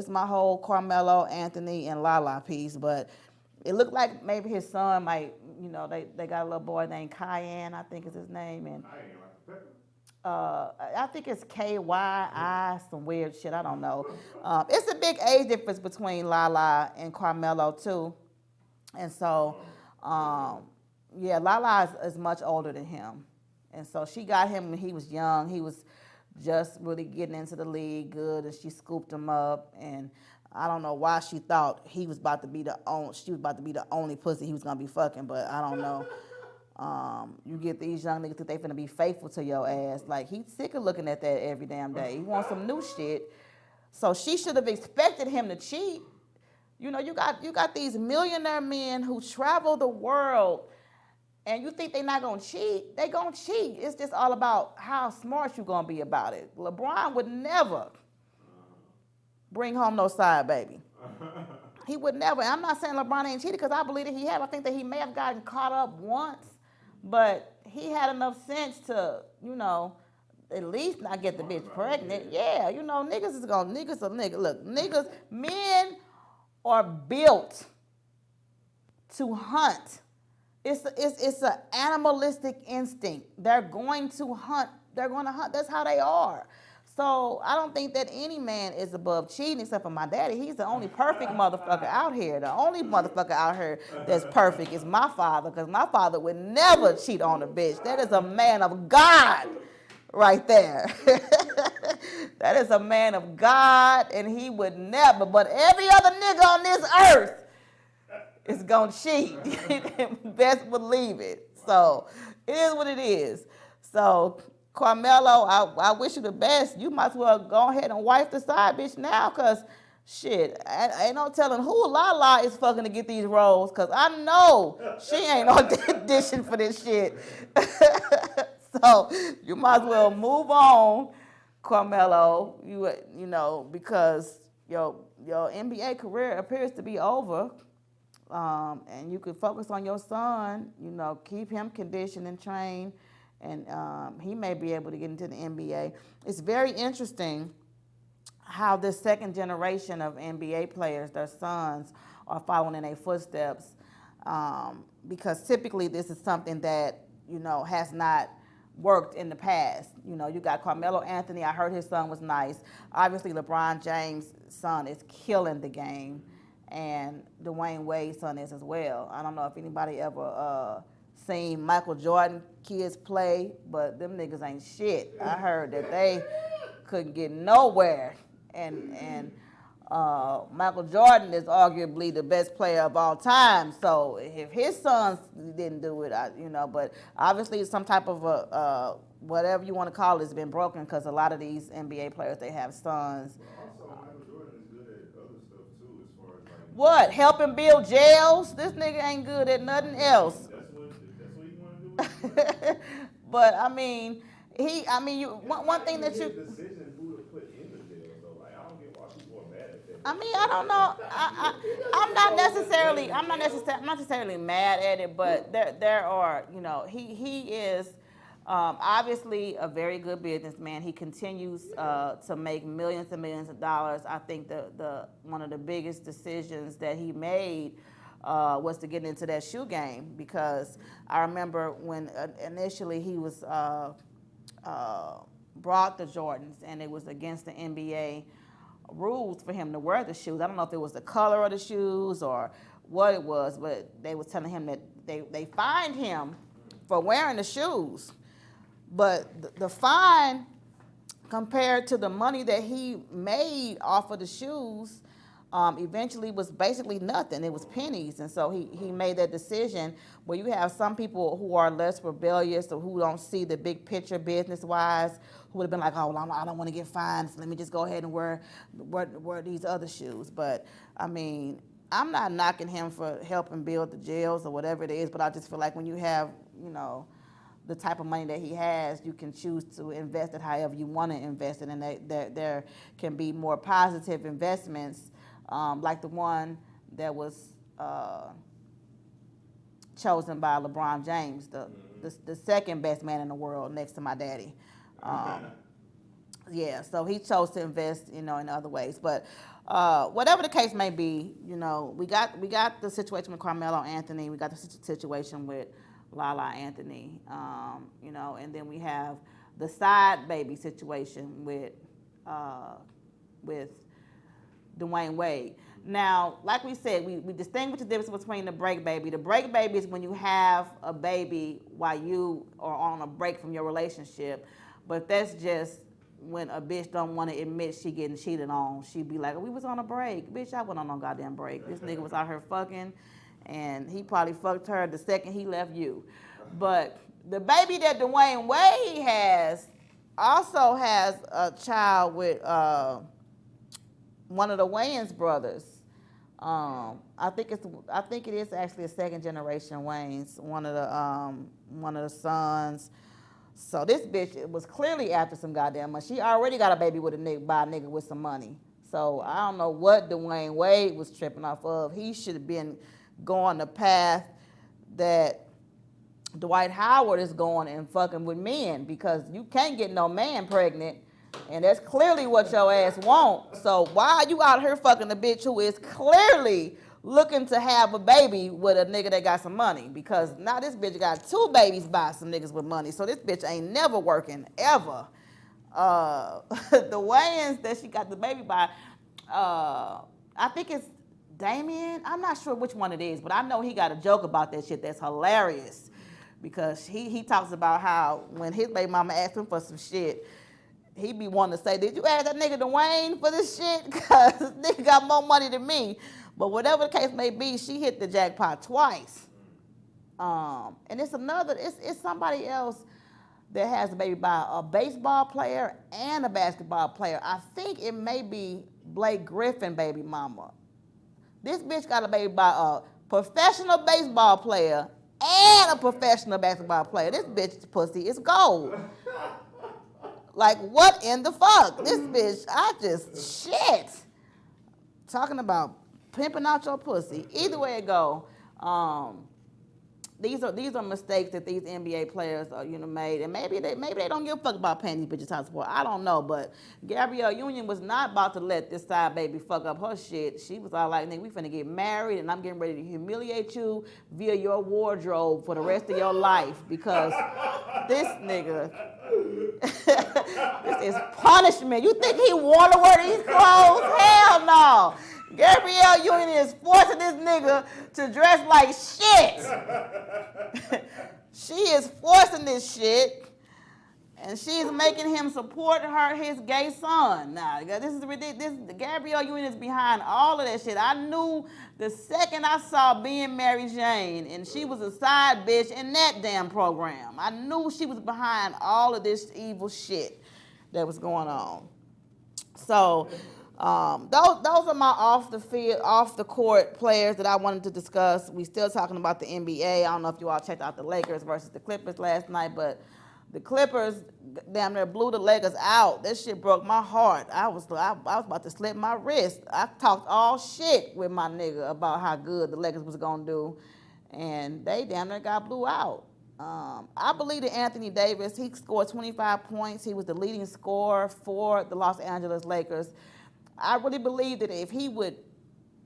my whole Carmelo, Anthony, and Lala piece. But it looked like maybe his son might, you know, they got a little boy named Cayenne, I think is his name, and I think it's KYI, some weird shit, I don't know. It's a big age difference between Lala and Carmelo too, and so. Yeah, Lala is much older than him. And so she got him when he was young. He was just really getting into the league good, and she scooped him up. And I don't know why she thought she was about to be the only pussy he was going to be fucking, but I don't know. You get these young niggas think they finna be faithful to your ass. Like, he's sick of looking at that every damn day. He wants some new shit. So she should have expected him to cheat. You know, you got these millionaire men who travel the world, and you think they're not gonna cheat? They gonna cheat. It's just all about how smart you gonna be about it. LeBron would never bring home no side baby. He would never. I'm not saying LeBron ain't cheated, because I believe that he have. I think that he may have gotten caught up once, but he had enough sense to, you know, at least not get the bitch pregnant. Yeah, you know, niggas are niggas. Look, niggas, men are built to hunt. It's an animalistic instinct. They're going to hunt. They're going to hunt. That's how they are. So I don't think that any man is above cheating, except for my daddy. He's the only perfect motherfucker out here. The only motherfucker out here that's perfect is my father, because my father would never cheat on a bitch. That is a man of God right there. That is a man of God, and he would never. But every other nigga on this earth is gonna cheat. You can best believe it. So it is what it is. So Carmelo, I wish you the best. You might as well go ahead and wife the side bitch now, because Shit, ain't no telling who Lala is fucking to get these roles, cause I know she ain't audition for this shit. So you might as well move on, Carmelo. You know, because your NBA career appears to be over. And you could focus on your son, you know, keep him conditioned and trained, and he may be able to get into the NBA. It's very interesting how this second generation of NBA players, their sons, are following in their footsteps, because typically this is something that, you know, has not worked in the past. You know, you got Carmelo Anthony. I heard his son was nice. Obviously, LeBron James' son is killing the game, and Dwayne Wade's son is as well. I don't know if anybody ever seen Michael Jordan kids play, but them niggas ain't shit. I heard that they couldn't get nowhere, and Michael Jordan is arguably the best player of all time. So if his sons didn't do it, but obviously some type of whatever you want to call it has been broken, because a lot of these NBA players, they have sons.
Also, Michael Jordan is good at other stuff too, as far as like.
What? Helping build jails? This nigga ain't good at nothing else.
That's what he want to do.
But I mean, one thing that
His
you.
decision who to put in the jail. So like, I don't get why people are mad at that.
I mean, I don't know. I'm not necessarily mad at it, but there are, you know, he is obviously a very good businessman. He continues to make millions and millions of dollars. I think the one of the biggest decisions that he made was to get into that shoe game, because I remember when initially he was brought the Jordans, and it was against the NBA rules for him to wear the shoes. I don't know if it was the color of the shoes or what it was, but they was telling him that they fined him for wearing the shoes. But the fine compared to the money that he made off of the shoes eventually was basically nothing. It was pennies. And so he made that decision where you have some people who are less rebellious or who don't see the big picture business-wise, who would have been like, oh, well, I don't want to get fined, so let me just go ahead and wear these other shoes. But, I mean, I'm not knocking him for helping build the jails or whatever it is, but I just feel like when you have, you know, the type of money that he has, you can choose to invest it however you want to invest it, and there can be more positive investments, like the one that was chosen by LeBron James, the second best man in the world next to my daddy. Yeah, so he chose to invest, you know, in other ways. But whatever the case may be, you know, we got the situation with Carmelo Anthony, we got the situation with Lala Anthony, you know, and then we have the side baby situation with Dwayne Wade. Now, like we said, we distinguish the difference between the break baby. The break baby is when you have a baby while you are on a break from your relationship, but that's just when a bitch don't want to admit she getting cheated on. She be like, we was on a break. Bitch, I went on no goddamn break. This nigga was out here fucking, and he probably fucked her the second he left you. But the baby that Dwayne Wade has also has a child with one of the Wayans brothers. I think it is actually a second generation Wayans, one of the sons. So this bitch was clearly after some goddamn money. She already got a baby with a nigga with some money. So I don't know what Dwayne Wade was tripping off of. He should have been going the path that Dwight Howard is going and fucking with men, because you can't get no man pregnant, and that's clearly what your ass want. So why are you out here fucking a bitch who is clearly looking to have a baby with a nigga that got some money? Because now this bitch got 2 babies by some niggas with money, so this bitch ain't never working, ever. The Wayans that she got the baby by, I think it's Damien. I'm not sure which one it is, but I know he got a joke about that shit that's hilarious, because he talks about how when his baby mama asked him for some shit, he be wanting to say, did you ask that nigga Dwayne for this shit? Because this nigga got more money than me. But whatever the case may be, she hit the jackpot twice. And it's somebody else. that has a baby by a baseball player and a basketball player. I think it may be Blake Griffin baby mama. This bitch got a baby by a professional baseball player and a professional basketball player. This bitch's pussy is gold. Like, what in the fuck? This bitch, I just, shit. Talking about pimping out your pussy. Either way it go, these are mistakes that these NBA players are, made, and maybe they don't give a fuck about paying these bitches child support. I don't know, but Gabrielle Union was not about to let this side baby fuck up her shit. She was all like, nigga, we finna get married, and I'm getting ready to humiliate you via your wardrobe for the rest of your life because this nigga, this is punishment. You think he want to wear these clothes? Hell no. Gabrielle Union is forcing this nigga to dress like shit. She is forcing this shit, and she's making him support his gay son. Nah, this is ridiculous. Gabrielle Union is behind all of that shit. I knew the second I saw Being Mary Jane, and she was a side bitch in that damn program. I knew she was behind all of this evil shit that was going on. So, those are my off the court players that I wanted to discuss. We still talking about the NBA. I don't know if you all checked out the Lakers versus the Clippers last night, but the Clippers damn near blew the Lakers out. That shit broke my heart. I was about to slip my wrist. I talked all shit with my nigga about how good the Lakers was gonna do, and they damn near got blew out. I believe that Anthony Davis, he scored 25 points. He was the leading scorer for the Los Angeles Lakers. I really believe that if he would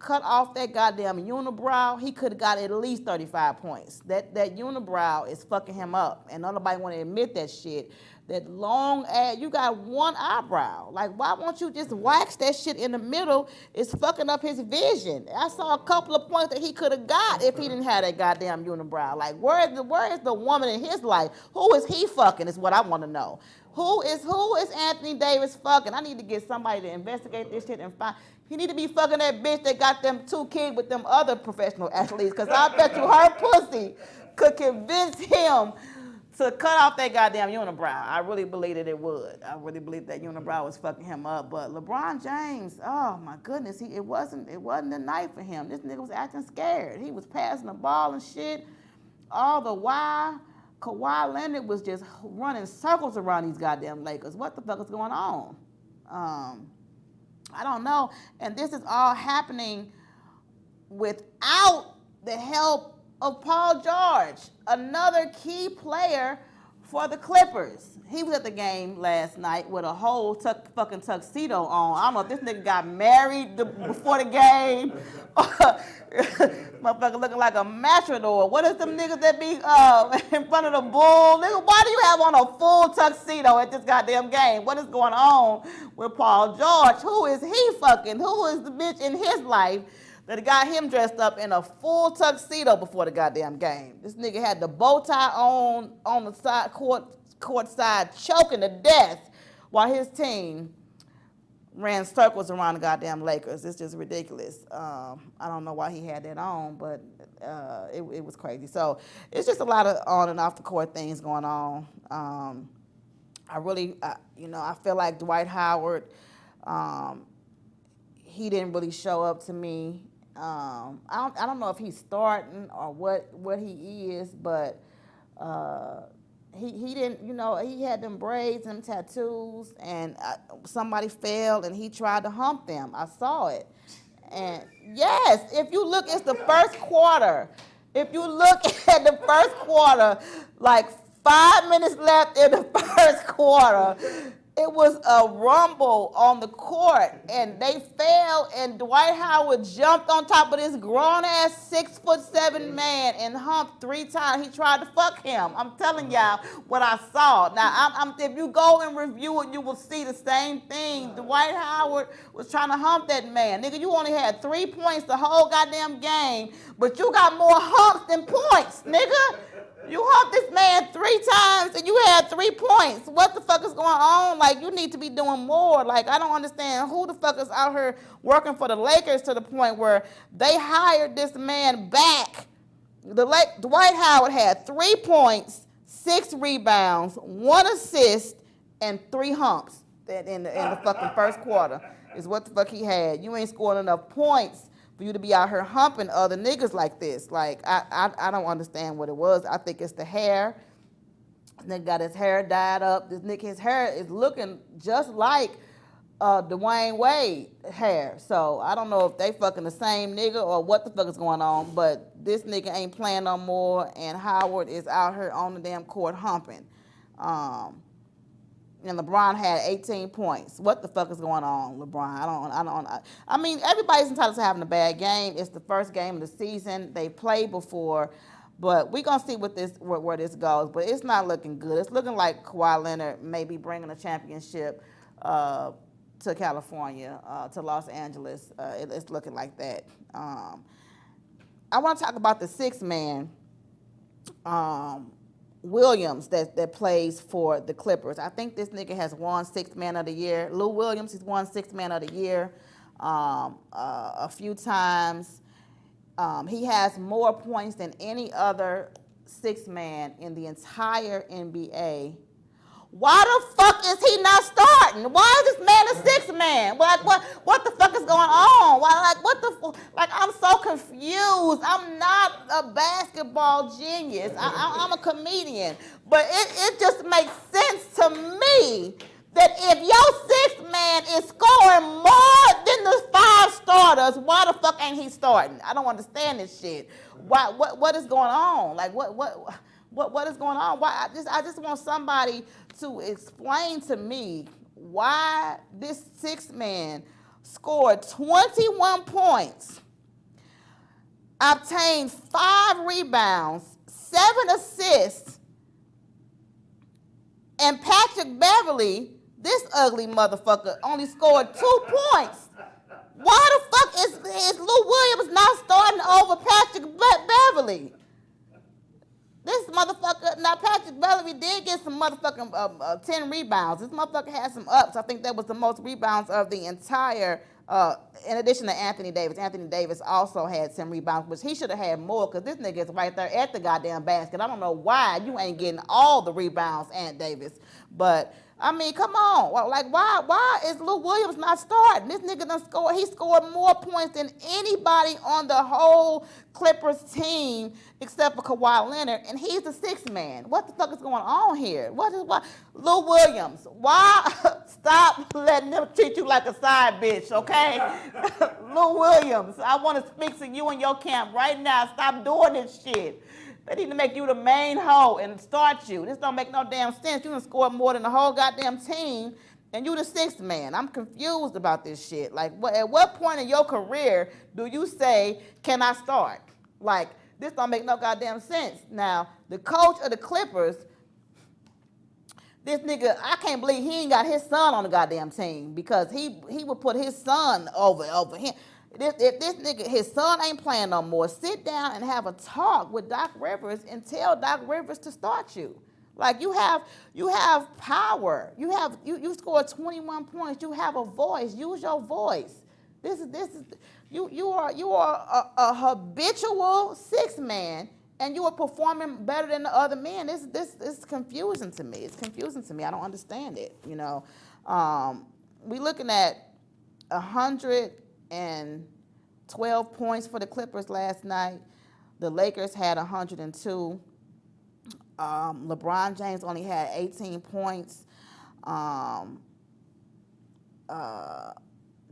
cut off that goddamn unibrow, he could have got at least 35 points. That unibrow is fucking him up, and nobody want to admit that shit. That long ass, you got one eyebrow. Like, why won't you just wax that shit in the middle? It's fucking up his vision. I saw a couple of points that he could have got if he didn't have that goddamn unibrow. Like, where is the woman in his life? Who is he fucking is what I want to know. Who is Anthony Davis fucking? I need to get somebody to investigate this shit and find. He need to be fucking that bitch that got them 2 kids with them other professional athletes, because I bet you her pussy could convince him to cut off that goddamn unibrow. I really believe that it would. I really believe that unibrow was fucking him up. But LeBron James, oh my goodness, it wasn't the night for him. This nigga was acting scared. He was passing the ball and shit. All the while, Kawhi Leonard was just running circles around these goddamn Lakers. What the fuck is going on? I don't know. And this is all happening without the help of Paul George, another key player for the Clippers. He was at the game last night with a whole fucking tuxedo on. I don't know if this nigga got married before the game. Motherfucker looking like a matador. What is them niggas that be in front of the bull? Nigga, why do you have on a full tuxedo at this goddamn game? What is going on with Paul George? Who is he fucking? Who is the bitch in his life that got him dressed up in a full tuxedo before the goddamn game? This nigga had the bow tie on the side court side, choking to death, while his team ran circles around the goddamn Lakers. It's just ridiculous. I don't know why he had that on, but it was crazy. So it's just a lot of on and off the court things going on. I feel like Dwight Howard, he didn't really show up to me. I don't know if he's starting or what he is, but he didn't, he had them braids and tattoos, and somebody fell and he tried to hump them. I saw it. And yes, if you look, it's the first quarter. If you look at the first quarter, like 5 minutes left in the first quarter, it was a rumble on the court, and they fell, and Dwight Howard jumped on top of this grown-ass 6'7" man and humped 3 times. He tried to fuck him. I'm telling y'all what I saw. Now, if you go and review it, you will see the same thing. Dwight Howard was trying to hump that man. Nigga, you only had 3 points the whole goddamn game, but you got more humps than points, nigga. You humped this man 3 times and you had 3 points. What the fuck is going on? Like, you need to be doing more. Like, I don't understand who the fuck is out here working for the Lakers to the point where they hired this man back. Dwight Howard had 3 points, 6 rebounds, 1 assist, and 3 humps in the fucking first quarter is what the fuck he had. You ain't scoring enough points for you to be out here humping other niggas like this. Like, I don't understand what it was. I think it's the hair. Nigga got his hair dyed up. This nigga, his hair is looking just like Dwayne Wade hair. So I don't know if they fucking the same nigga or what the fuck is going on, but this nigga ain't playing no more, and Howard is out here on the damn court humping. And LeBron had 18 points. What the fuck is going on, LeBron? I mean, everybody's entitled to having a bad game. It's the first game of the season. They played before, but we're gonna see where this goes. But it's not looking good. It's looking like Kawhi Leonard may be bringing a championship to California, to Los Angeles. It's looking like that. I want to talk about the 6th man. Williams that plays for the Clippers. I think this nigga has won 6th man of the year. Lou Williams, he's won 6th man of the year a few times. He has more points than any other 6th man in the entire NBA. Why the fuck is he not starting? Why is this man a 6th man? What the fuck is going on? I'm so confused. I'm not a basketball genius. I'm a comedian. But it just makes sense to me that if your 6th man is scoring more than the 5 starters, why the fuck ain't he starting? I don't understand this shit. What is going on? Like what is going on? Why I just want somebody to explain to me why this 6th man scored 21 points, obtained 5 rebounds, 7 assists, and Patrick Beverly, this ugly motherfucker, only scored 2 points. Why the fuck is Lou Williams not starting over Patrick Beverly? This motherfucker, now Patrick Beverly did get some motherfucking 10 rebounds. This motherfucker had some ups. I think that was the most rebounds of the entire, in addition to Anthony Davis. Anthony Davis also had 10 rebounds, which he should have had more because this nigga is right there at the goddamn basket. I don't know why you ain't getting all the rebounds, Ant Davis. But, I mean, come on. Why is Lou Williams not starting? This nigga done scored. He scored more points than anybody on the whole Clippers team except for Kawhi Leonard, and he's the 6th man. What the fuck is going on here? Lou Williams, why? Stop letting them treat you like a side bitch, okay? Lou Williams, I want to speak to you and your camp right now. Stop doing this shit. They need to make you the main hoe and start you. This don't make no damn sense. You done scored more than the whole goddamn team, and you the 6th man. I'm confused about this shit. Like, at what point in your career do you say, can I start? Like, this don't make no goddamn sense. Now, the coach of the Clippers, this nigga, I can't believe he ain't got his son on the goddamn team because he would put his son over him. If this nigga, his son ain't playing no more, sit down and have a talk with Doc Rivers and tell Doc Rivers to start you. Like you have power. You scored 21 points. You have a voice. Use your voice. You are a habitual 6th man, and you are performing better than the other men. This is confusing to me. It's confusing to me. I don't understand it. You know, we looking at 112 points for the Clippers last night. The Lakers had 102. LeBron James only had 18 points.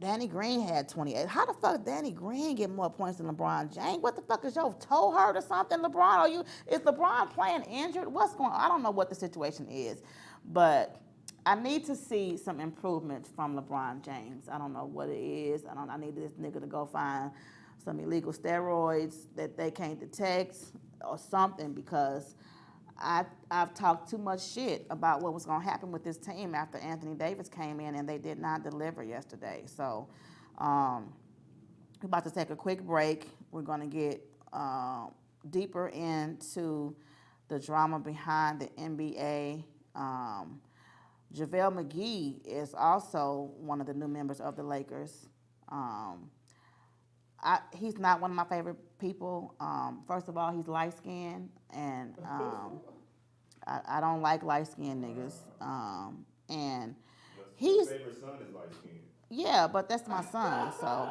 Danny Green had 28. How the fuck Danny Green get more points than LeBron James? What the fuck, is your toe hurt or something, LeBron? Is LeBron playing injured? What's going on? I don't know what the situation is, but I need to see some improvement from LeBron James. I don't know what it is. I need this nigga to go find some illegal steroids that they can't detect or something, because I've talked too much shit about what was going to happen with this team after Anthony Davis came in, and they did not deliver yesterday. So we're about to take a quick break. We're going to get deeper into the drama behind the NBA. JaVale McGee is also one of the new members of the Lakers. He's not one of my favorite people. First of all, he's light-skinned, and I don't like light-skinned niggas. And
Your
he's,
favorite son is light skinned.
yeah, but that's my son. So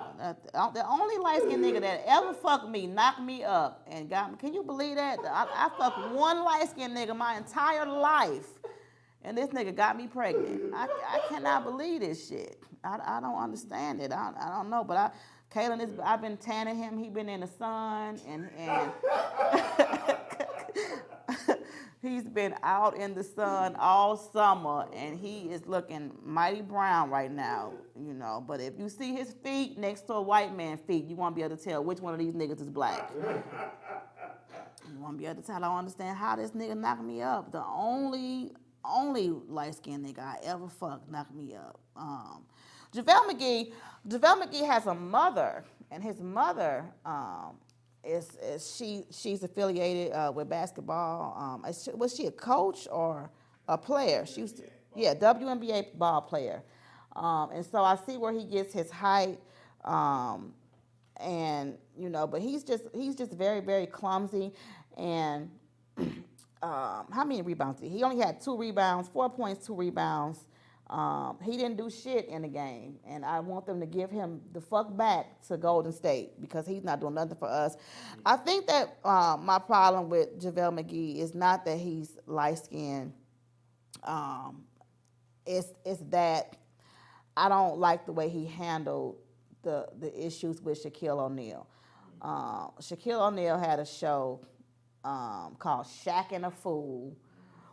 the only light-skinned nigga that ever fucked me, knocked me up, and got me. Can you believe that? I fucked one light-skinned nigga my entire life, and this nigga got me pregnant. I cannot believe this shit. I don't understand it. I don't know, but Kalen is. I've been tanning him. He been in the sun, and he's been out in the sun all summer, and he is looking mighty brown right now, you know. But if you see his feet next to a white man's feet, you won't be able to tell which one of these niggas is black. You won't be able to tell. I don't understand how this nigga knocked me up. The only light-skinned nigga I ever fucked knocked me up. JaVale McGee has a mother, and his mother she's affiliated with basketball. Was she a coach or a player? She used to, yeah, WNBA ball player. And so I see where he gets his height, and you know, but he's just very, very clumsy. And how many rebounds did he? He only had 2 rebounds, 4 points, 2 rebounds. He didn't do shit in the game, and I want them to give him the fuck back to Golden State because he's not doing nothing for us. I think that my problem with JaVale McGee is not that he's light-skinned. It's that I don't like the way he handled the issues with Shaquille O'Neal. Shaquille O'Neal had a show called Shaq and a Fool,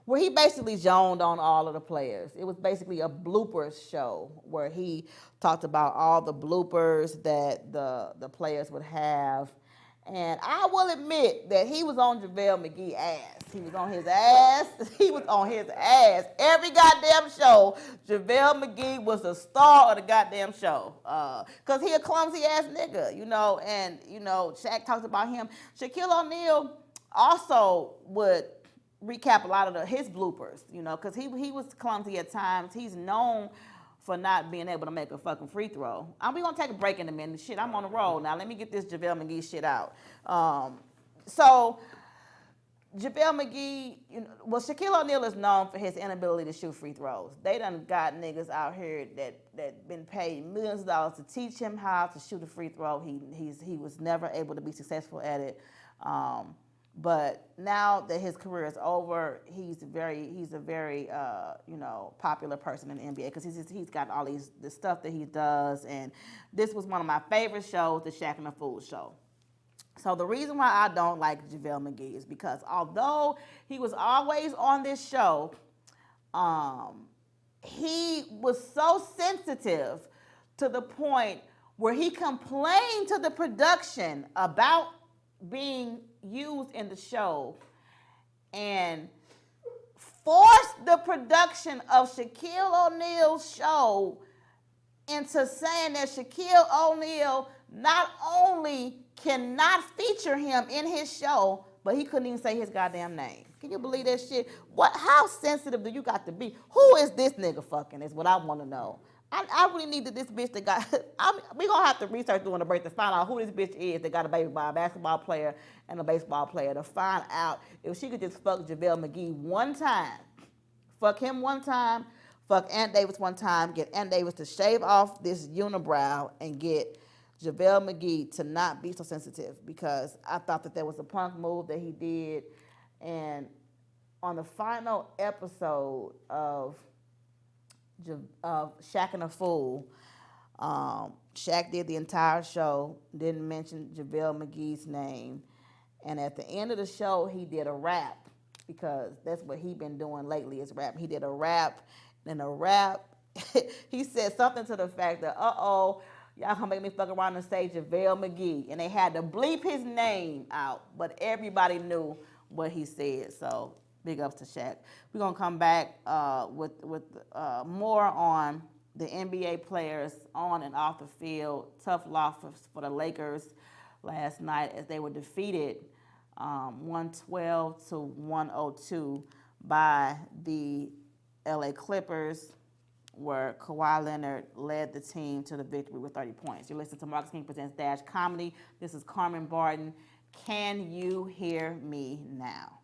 where he basically joned on all of the players. It was basically a bloopers show where he talked about all the bloopers that the players would have. And I will admit that he was on JaVale McGee's ass. He was on his ass. He was on his ass. Every goddamn show, JaVale McGee was the star of the goddamn show. Because he a clumsy ass nigga, you know. And, you know, Shaq talked about him. Shaquille O'Neal also would recap a lot of his bloopers, you know, because he was clumsy at times. He's known for not being able to make a fucking free throw. We're going to take a break in a minute. Shit, I'm on the roll now. Let me get this JaVale McGee shit out. So JaVale McGee, you know, well, Shaquille O'Neal is known for his inability to shoot free throws. They done got niggas out here that been paid millions of dollars to teach him how to shoot a free throw. He was never able to be successful at it. But now that his career is over, he's a very you know, popular person in the NBA because he's got all the stuff that he does, and this was one of my favorite shows, the Shaq and the Fool show. So the reason why I don't like JaVale McGee is because although he was always on this show, he was so sensitive to the point where he complained to the production about being used in the show and forced the production of Shaquille O'Neal's show into saying that Shaquille O'Neal not only cannot feature him in his show, but he couldn't even say his goddamn name. Can you believe that shit? How sensitive do you got to be? Who is this nigga fucking is what I want to know. I really needed this bitch that got, we gonna have to research during the break to find out who this bitch is that got a baby by a basketball player and a baseball player to find out if she could just fuck JaVale McGee one time. Fuck him one time, fuck Ant Davis one time, get Ant Davis to shave off this unibrow and get JaVale McGee to not be so sensitive because I thought that was a punk move that he did. And on the final episode of Shaq and a Fool, Shaq did the entire show, didn't mention JaVale McGee's name, and at the end of the show he did a rap because that's what he been doing lately is rap. He did a rap, and a rap he said something to the fact that y'all gonna make me fuck around and say JaVale McGee, and they had to bleep his name out, but everybody knew what he said. So big ups to Shaq. We're gonna come back with more on the NBA players on and off the field. Tough loss for the Lakers last night as they were defeated 112 to 102 by the LA Clippers, where Kawhi Leonard led the team to the victory with 30 points. You're listening to Marcus King Presents Dash Comedy. This is Carmen Barton. Can you hear me now?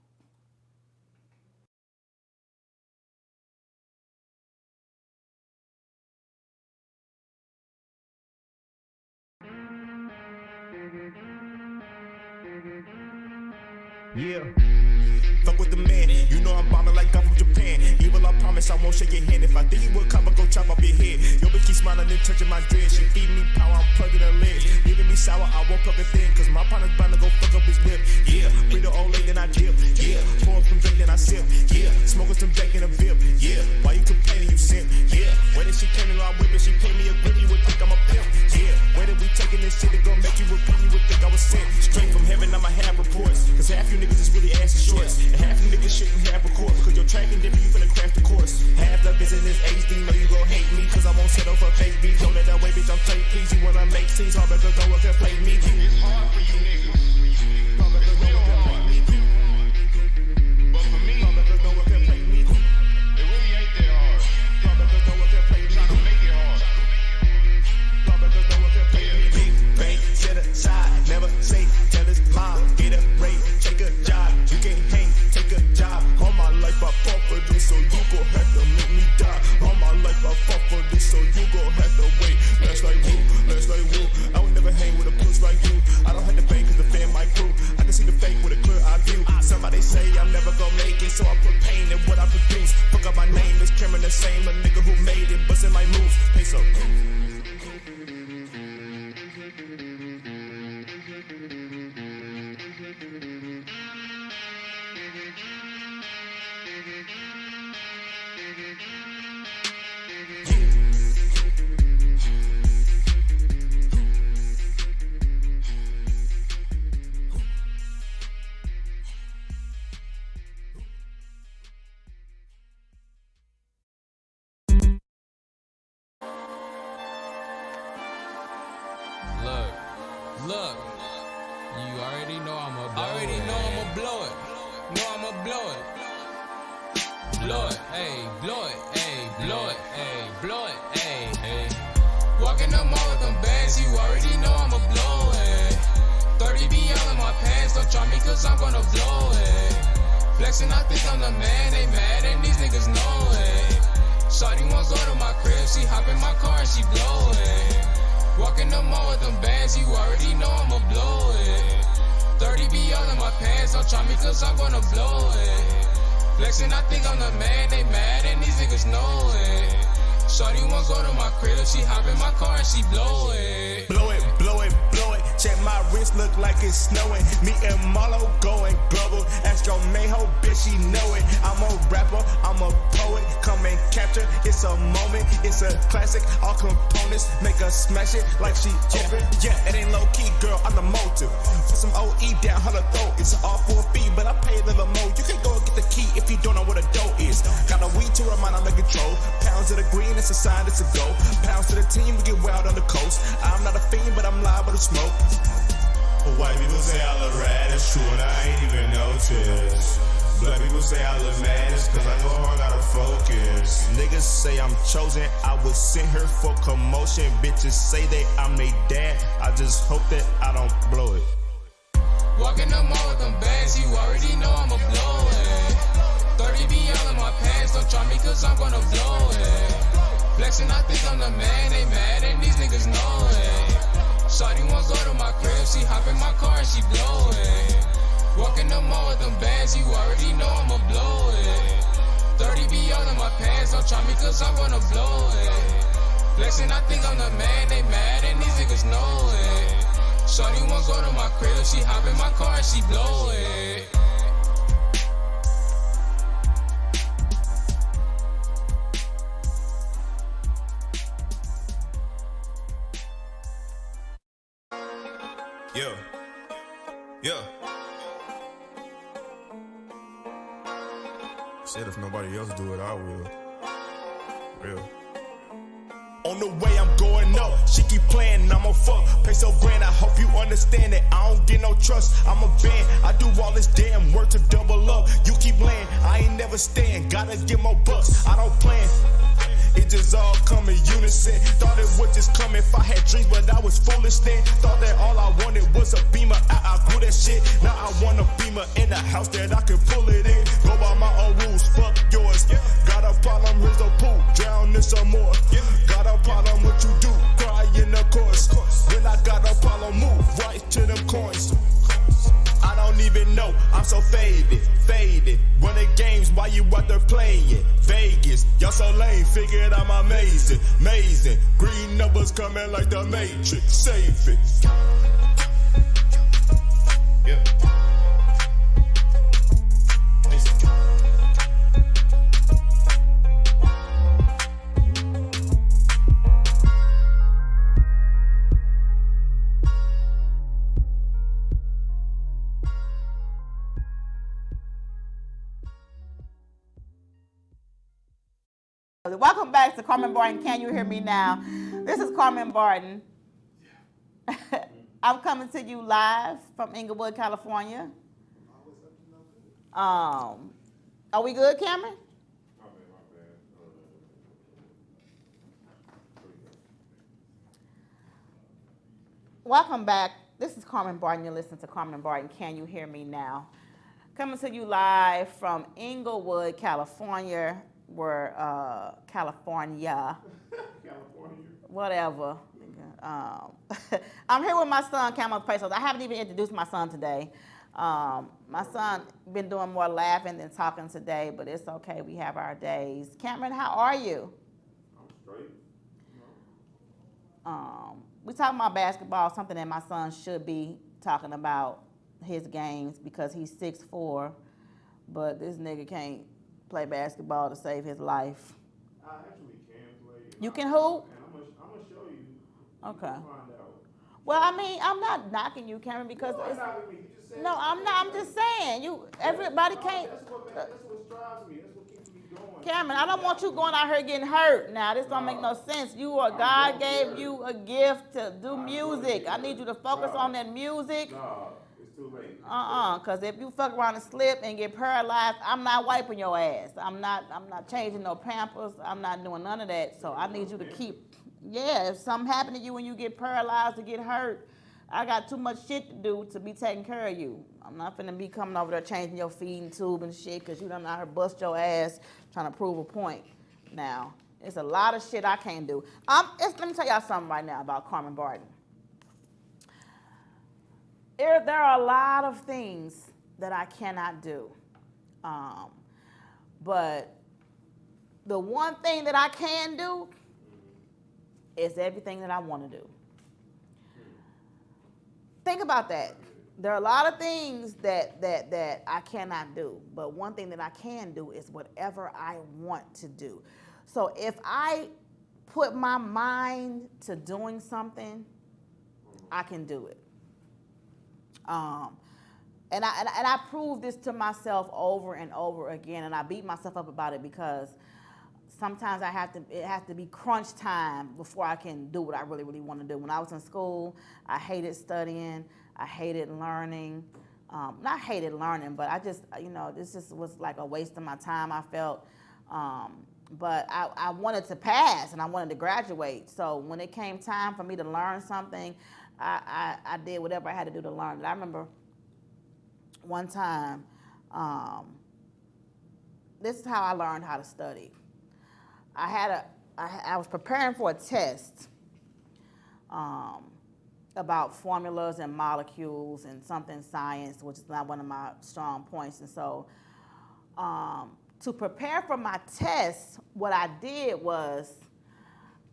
Yeah. Fuck with the man, you know I'm bombing like I'm from Japan. Evil, I promise I won't shake your hand. If I think you would come, I go chop off your head. Yo, bitch keep smiling and touching my dread. She feed me power, I'm plugging her legs. Leaving me sour, I won't plug a thing. Cause my partner's bound to go fuck up his whip. Yeah, bring the old lady, then I dip. Yeah, pour up some drink, then I sip. Yeah, smoking some Jack in a VIP. Yeah, why you complaining, you simp? Yeah, where did she came in, I whip it. She pay me a grip, you would think I'm a pimp. Yeah, where did we taking this shit that gon' make you repeat? You would think I was sent straight from heaven. I'ma have reports. Cause half you niggas is really ass and shorts. And half you niggas shouldn't have a course. Because you're tracking different, you finna crash the course. Half the business HD, know you gon' hate me. Cause I won't settle for fake beats. Don't let that way, bitch, I'm fake peasy. When I make scenes, hard because no one can play me.
It's hard for you niggas.
Hard because no one can play me.
But for me,
Hard because no one can play me.
it really ain't that hard.
Hard because no one can play me.
Trying to make it hard.
Hard because no one can play me. Big bang, set aside, never say, tell his mom, get a rate, take a job. You can't hang, take a job. All my life I fought for this, so you gon' have to make me die. All my life I fought for this, so you gon' have to wait. That's like woo, that's like woo. I would never hang with a puss like you. I don't have to bang cause the fan might prove. I can see the fake with a clear eye view. Somebody say I'm never gon' make it, so I put pain in what I produce. Fuck up my name, this Cameron the same. A nigga who made it, bustin' my moves. Peso.
Look, you already know I'ma blow it. Know I'ma blow it. Blow it, ayy, blow it, ayy, blow it, ayy, blow it, ayy, ayy. Walking the mall with them bands, you already know I'ma blow it. 30 BL in my pants, don't try me cause I'm gonna blow it. Flexing, I think I'm the man, they mad and these niggas know it. Shawty wants go to my crib, she hop in my car and she blow it. Walking the mall with them bands, you already know I'ma blow it. 30 BL in my pants, don't try me cause I'm gonna blow it. Flexing, I think I'm the man, they mad and these niggas know it. Shawty wants go to my crib, she hop in my car and she blow it.
Blow it, blow it, blow it. Check my wrist, look like it's snowing. Me and Marlo going global. Astro Mayho, bitch, she know it. I'm a rapper, I'm a poet. Come and capture, it's a moment, it's a classic. All components make us smash it like she open. Yeah, it ain't low key, girl, I'm the motive. For some OE down her throat, it's all for a fee, but I pay a little more. You can go and get the key if you don't know what a dough is. Got a weed to remind I'm in control. Pounds of the green, it's a sign, it's a go. Pounds to the team, we get wild on the coast. I'm not a fiend, but I'm liable to smoke. White people say I look rad, it's true, and I ain't even noticed. Black people say I look mad, it's cause I go hard out of focus. Niggas say I'm chosen, I was sent here for commotion. Bitches say that I'm they dad, I just hope that I don't blow it.
Walking the mall with them bands, you already know I'ma blow it. 30 BL in my pants, don't try me cause I'm gonna blow it. Flexing, I think I'm the man, they mad and these niggas know it. Shawty wants go to my crib, she hop in my car and she blow it. Walking the mall with them bands, you already know I'ma blow it. 30 BL in my pants, don't try me cause I'm gonna blow it. Flexing, I think I'm the man, they mad and these niggas know it. Shawty wants go to my crib, she hop in my car and she blow it.
Yeah, yeah. Said if nobody else do it, I will. Real. On the way I'm going up, she keep playing, I'm a fuck. Pay so grand, I hope you understand it. I don't get no trust, I'm a band. I do all this damn work to double up. You keep laying, I ain't never stand. Gotta get more bucks, I don't plan. It just all come in unison. Thought it would just come if I had dreams, but I was foolish then. Thought that all I wanted was a beamer. I outgrew that shit. Now I want a beamer in a house that I can pull it in. Go by my own rules, fuck yours. Got a problem, here's a pool. Drown in some more. Got a problem, what you do? Cry in the course. When I got a problem, move right to them coins. I don't even know, I'm so faded, faded. Running games while you out there playing. Vegas, y'all so lame, figured I'm amazing, amazing. Green numbers coming like the Matrix, save it. Yeah.
Welcome back to Carmen Barton. Can you hear me now? This is Carmen Barton. I'm coming to you live from Inglewood, California. Are we good, Cameron?
My bad.
Welcome back. This is Carmen Barton. You're listening to Carmen Barton. Can you hear me now? Coming to you live from Inglewood, California. California. Whatever. I'm here with my son, Cameron Pesos. I haven't even introduced my son today. My son been doing more laughing than talking today, but it's okay. We have our days. Cameron, how are you?
I'm straight.
We talking about basketball, something that my son should be talking about his games because he's 6'4", but this nigga can't play basketball to save his life.
I actually can play.
You can hoop?
And I'm gonna show you.
Okay.
You can find out.
Well, I mean, I'm not knocking you, Cameron, because
You are
it's,
knocking me. You just said
no, I'm not. I'm just saying everybody can't.
That's what drives me. That's what keeps me going.
Cameron, I don't want you going out here getting hurt. Now, this don't make no sense. God gave you a gift to do music. I need you to focus on that music.
No, it's too late.
Because if you fuck around and slip and get paralyzed, I'm not wiping your ass. I'm not changing no Pampers. I'm not doing none of that. So I need you to keep, if something happen to you when you get paralyzed or get hurt, I got too much shit to do to be taking care of you. I'm not finna be coming over there changing your feeding tube and shit because you done out here bust your ass trying to prove a point. Now, it's a lot of shit I can't do. Let me tell y'all something right now about Carmen Barton. There are a lot of things that I cannot do. But the one thing that I can do is everything that I want to do. Think about that. There are a lot of things that I cannot do, but one thing that I can do is whatever I want to do. So if I put my mind to doing something, I can do it. And I prove this to myself over and over again, and I beat myself up about it because sometimes it has to be crunch time before I can do what I really, really want to do. When I was in school, I hated studying, I hated learning. Not hated learning, but I just, this just was like a waste of my time, I felt. But I wanted to pass and I wanted to graduate. So when it came time for me to learn something, I did whatever I had to do to learn it. I remember one time, this is how I learned how to study. I was preparing for a test about formulas and molecules and something science, which is not one of my strong points. And so to prepare for my test, what I did was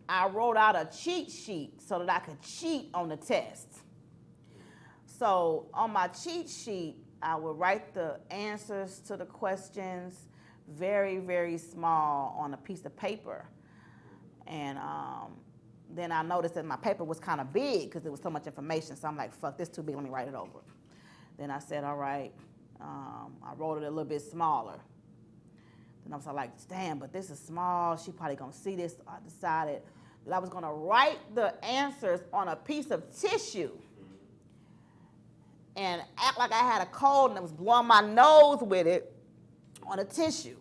I wrote out a cheat sheet so that I could cheat on the test. So on my cheat sheet, I would write the answers to the questions very, very small on a piece of paper. And then I noticed that my paper was kind of big because there was so much information. So I'm like, fuck, this too big, let me write it over. Then I said, all right, I wrote it a little bit smaller. Then I was like, damn, but this is small. She probably gonna see this. So I decided that I was gonna write the answers on a piece of tissue and act like I had a cold and I was blowing my nose with it on a tissue.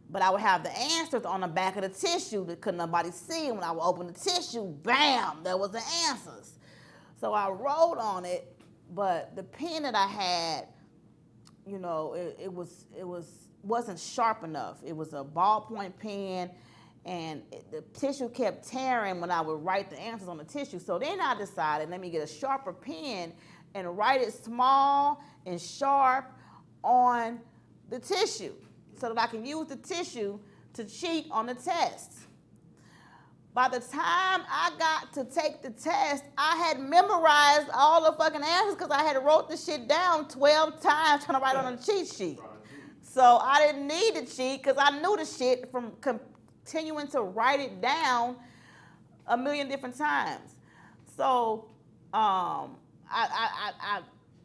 But I would have the answers on the back of the tissue that couldn't nobody see. And when I would open the tissue, bam, there was the answers. So I wrote on it, but the pen that I had, it wasn't sharp enough. It was a ballpoint pen, and the tissue kept tearing when I would write the answers on the tissue. So then I decided, let me get a sharper pen and write it small and sharp on the tissue so that I can use the tissue to cheat on the test. By the time I got to take the test, I had memorized all the fucking answers because I had wrote the shit down 12 times trying to write on a cheat sheet. So I didn't need to cheat because I knew the shit from continuing to write it down a million different times. So I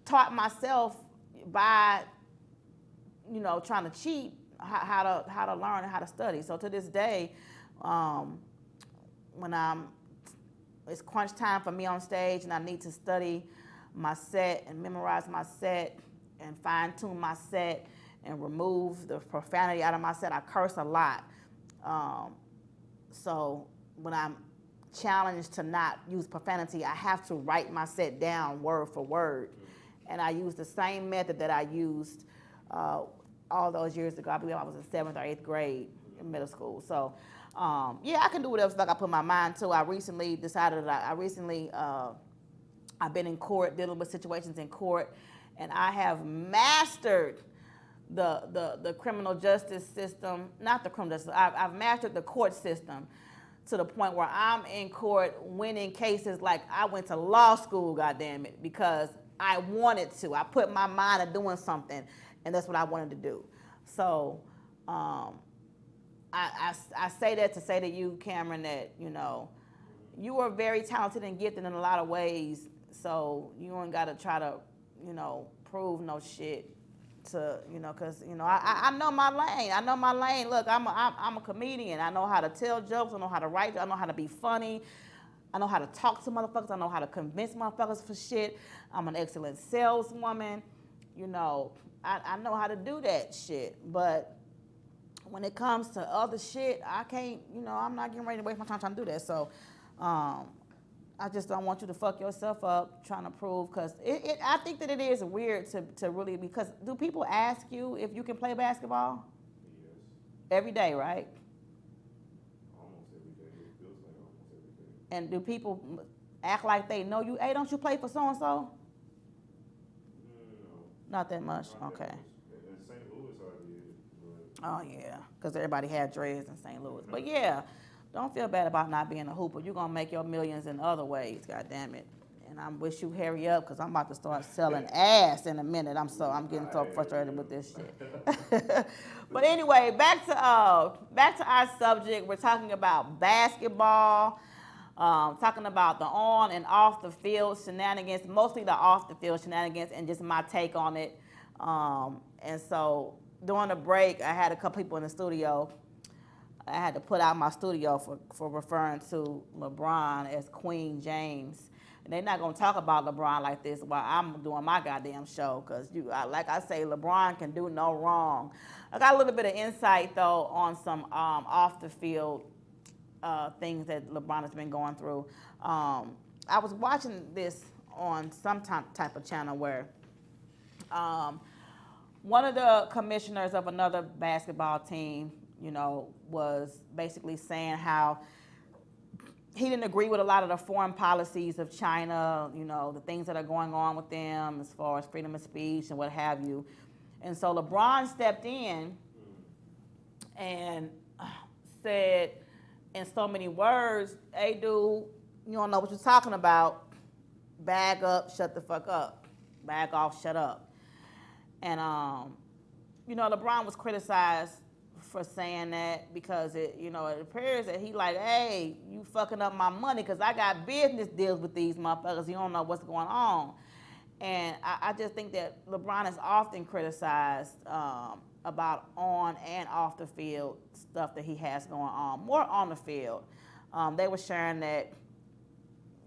taught myself by, trying to cheat how to learn and how to study. So to this day, when it's crunch time for me on stage and I need to study my set and memorize my set and fine tune my set and remove the profanity out of my set, I curse a lot. So when I'm challenged to not use profanity, I have to write my set down word for word. And I use the same method that I used all those years ago. I believe I was in 7th or 8th grade in middle school. So yeah, I can do whatever I put my mind to. I recently decided that I've been in court, dealing with situations in court, and I have mastered the criminal justice system, not the criminal justice, I've mastered the court system to the point where I'm in court winning cases like I went to law school, goddammit, because I wanted to. I put my mind to doing something, and that's what I wanted to do. So I say that to say to you, Cameron, that, you are very talented and gifted in a lot of ways, so you ain't got to try to, prove no shit to, because, I know my lane. I know my lane. Look, I'm a comedian. I know how to tell jokes. I know how to write. I know how to be funny. I know how to talk to motherfuckers. I know how to convince motherfuckers for shit. I'm an excellent saleswoman. I know how to do that shit. But when it comes to other shit, I can't, I'm not getting ready to waste my time trying to do that. So I just don't want you to fuck yourself up trying to prove, because I think that it is weird to really, because do people ask you if you can play basketball?
Yes.
Every day, right?
Almost every day. It feels like almost every day.
And do people act like they know you? Hey, don't you play for so-and-so?
No.
Not that much?
Not that
Okay.
much. In St. Louis, I did. But
Oh, yeah, because everybody had dreads in St. Louis. But yeah, don't feel bad about not being a hooper. You're going to make your millions in other ways, God damn it. And I wish you hurry up, because I'm about to start selling ass in a minute. I'm getting so frustrated with this shit. But anyway, back to our subject. We're talking about basketball, talking about the on and off the field shenanigans, mostly the off the field shenanigans, and just my take on it. And so during the break, I had a couple people in the studio. I had to put out my studio for referring to LeBron as Queen James. And they're not going to talk about LeBron like this while I'm doing my goddamn show, because like I say, LeBron can do no wrong. I got a little bit of insight, though, on some off the field things that LeBron has been going through. I was watching this on some type of channel where one of the commissioners of another basketball team, was basically saying how he didn't agree with a lot of the foreign policies of China, the things that are going on with them as far as freedom of speech and what have you. And so LeBron stepped in and said in so many words, hey, dude, you don't know what you're talking about. Bag up, shut the fuck up. Bag off, shut up. And, LeBron was criticized for saying that because it appears that he like, hey, you fucking up my money because I got business deals with these motherfuckers. You don't know what's going on. And I just think that LeBron is often criticized about on and off the field stuff that he has going on. More on the field. They were sharing that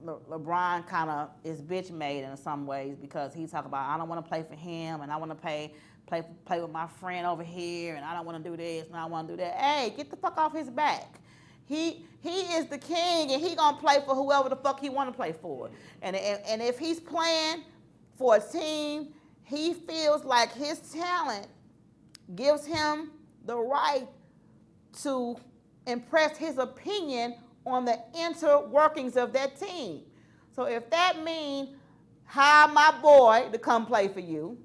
LeBron kind of is bitch made in some ways because he's talking about, I don't want to play for him and I want to play with my friend over here, and I don't want to do this, and I want to do that. Hey, get the fuck off his back. He is the king, and he gonna play for whoever the fuck he want to play for. And if he's playing for a team, he feels like his talent gives him the right to impress his opinion on the inner workings of that team. So if that means hire my boy to come play for you,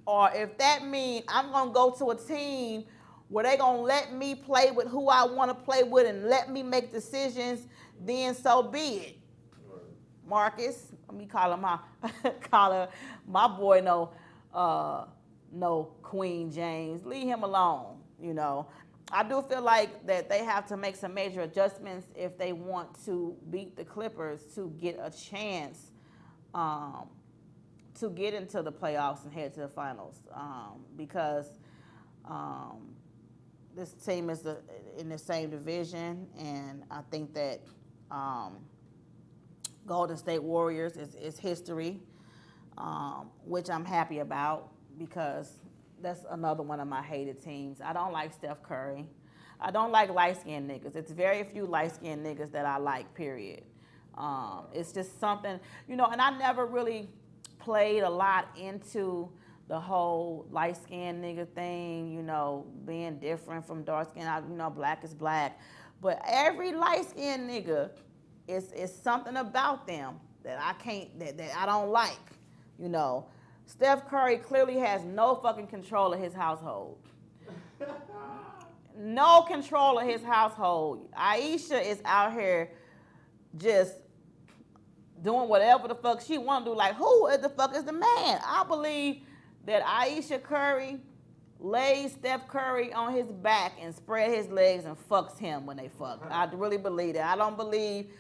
or if that means I'm gonna go to a team where they gonna let me play with who I want to play with and let me make decisions, then so be it. Marcus, let me call him my boy. No Queen James. Leave him alone. I do feel like that they have to make some major adjustments if they want to beat the Clippers to get a chance to get into the playoffs and head to the finals, because this team is in the same division, and I think that Golden State Warriors is history, which I'm happy about because that's another one of my hated teams. I don't like Steph Curry. I don't like light-skinned niggas. It's very few light-skinned niggas that I like, period. It's just something, and I never really played a lot into the whole light-skinned nigga thing, being different from dark-skinned. Black is black. But every light-skinned nigga is something about them that I don't like, Steph Curry clearly has no fucking control of his household. No control of his household. Aisha is out here just doing whatever the fuck she want to do. Like, who the fuck is the man? I believe that Aisha Curry lays Steph Curry on his back and spread his legs and fucks him when they fuck. I really believe that. I don't believe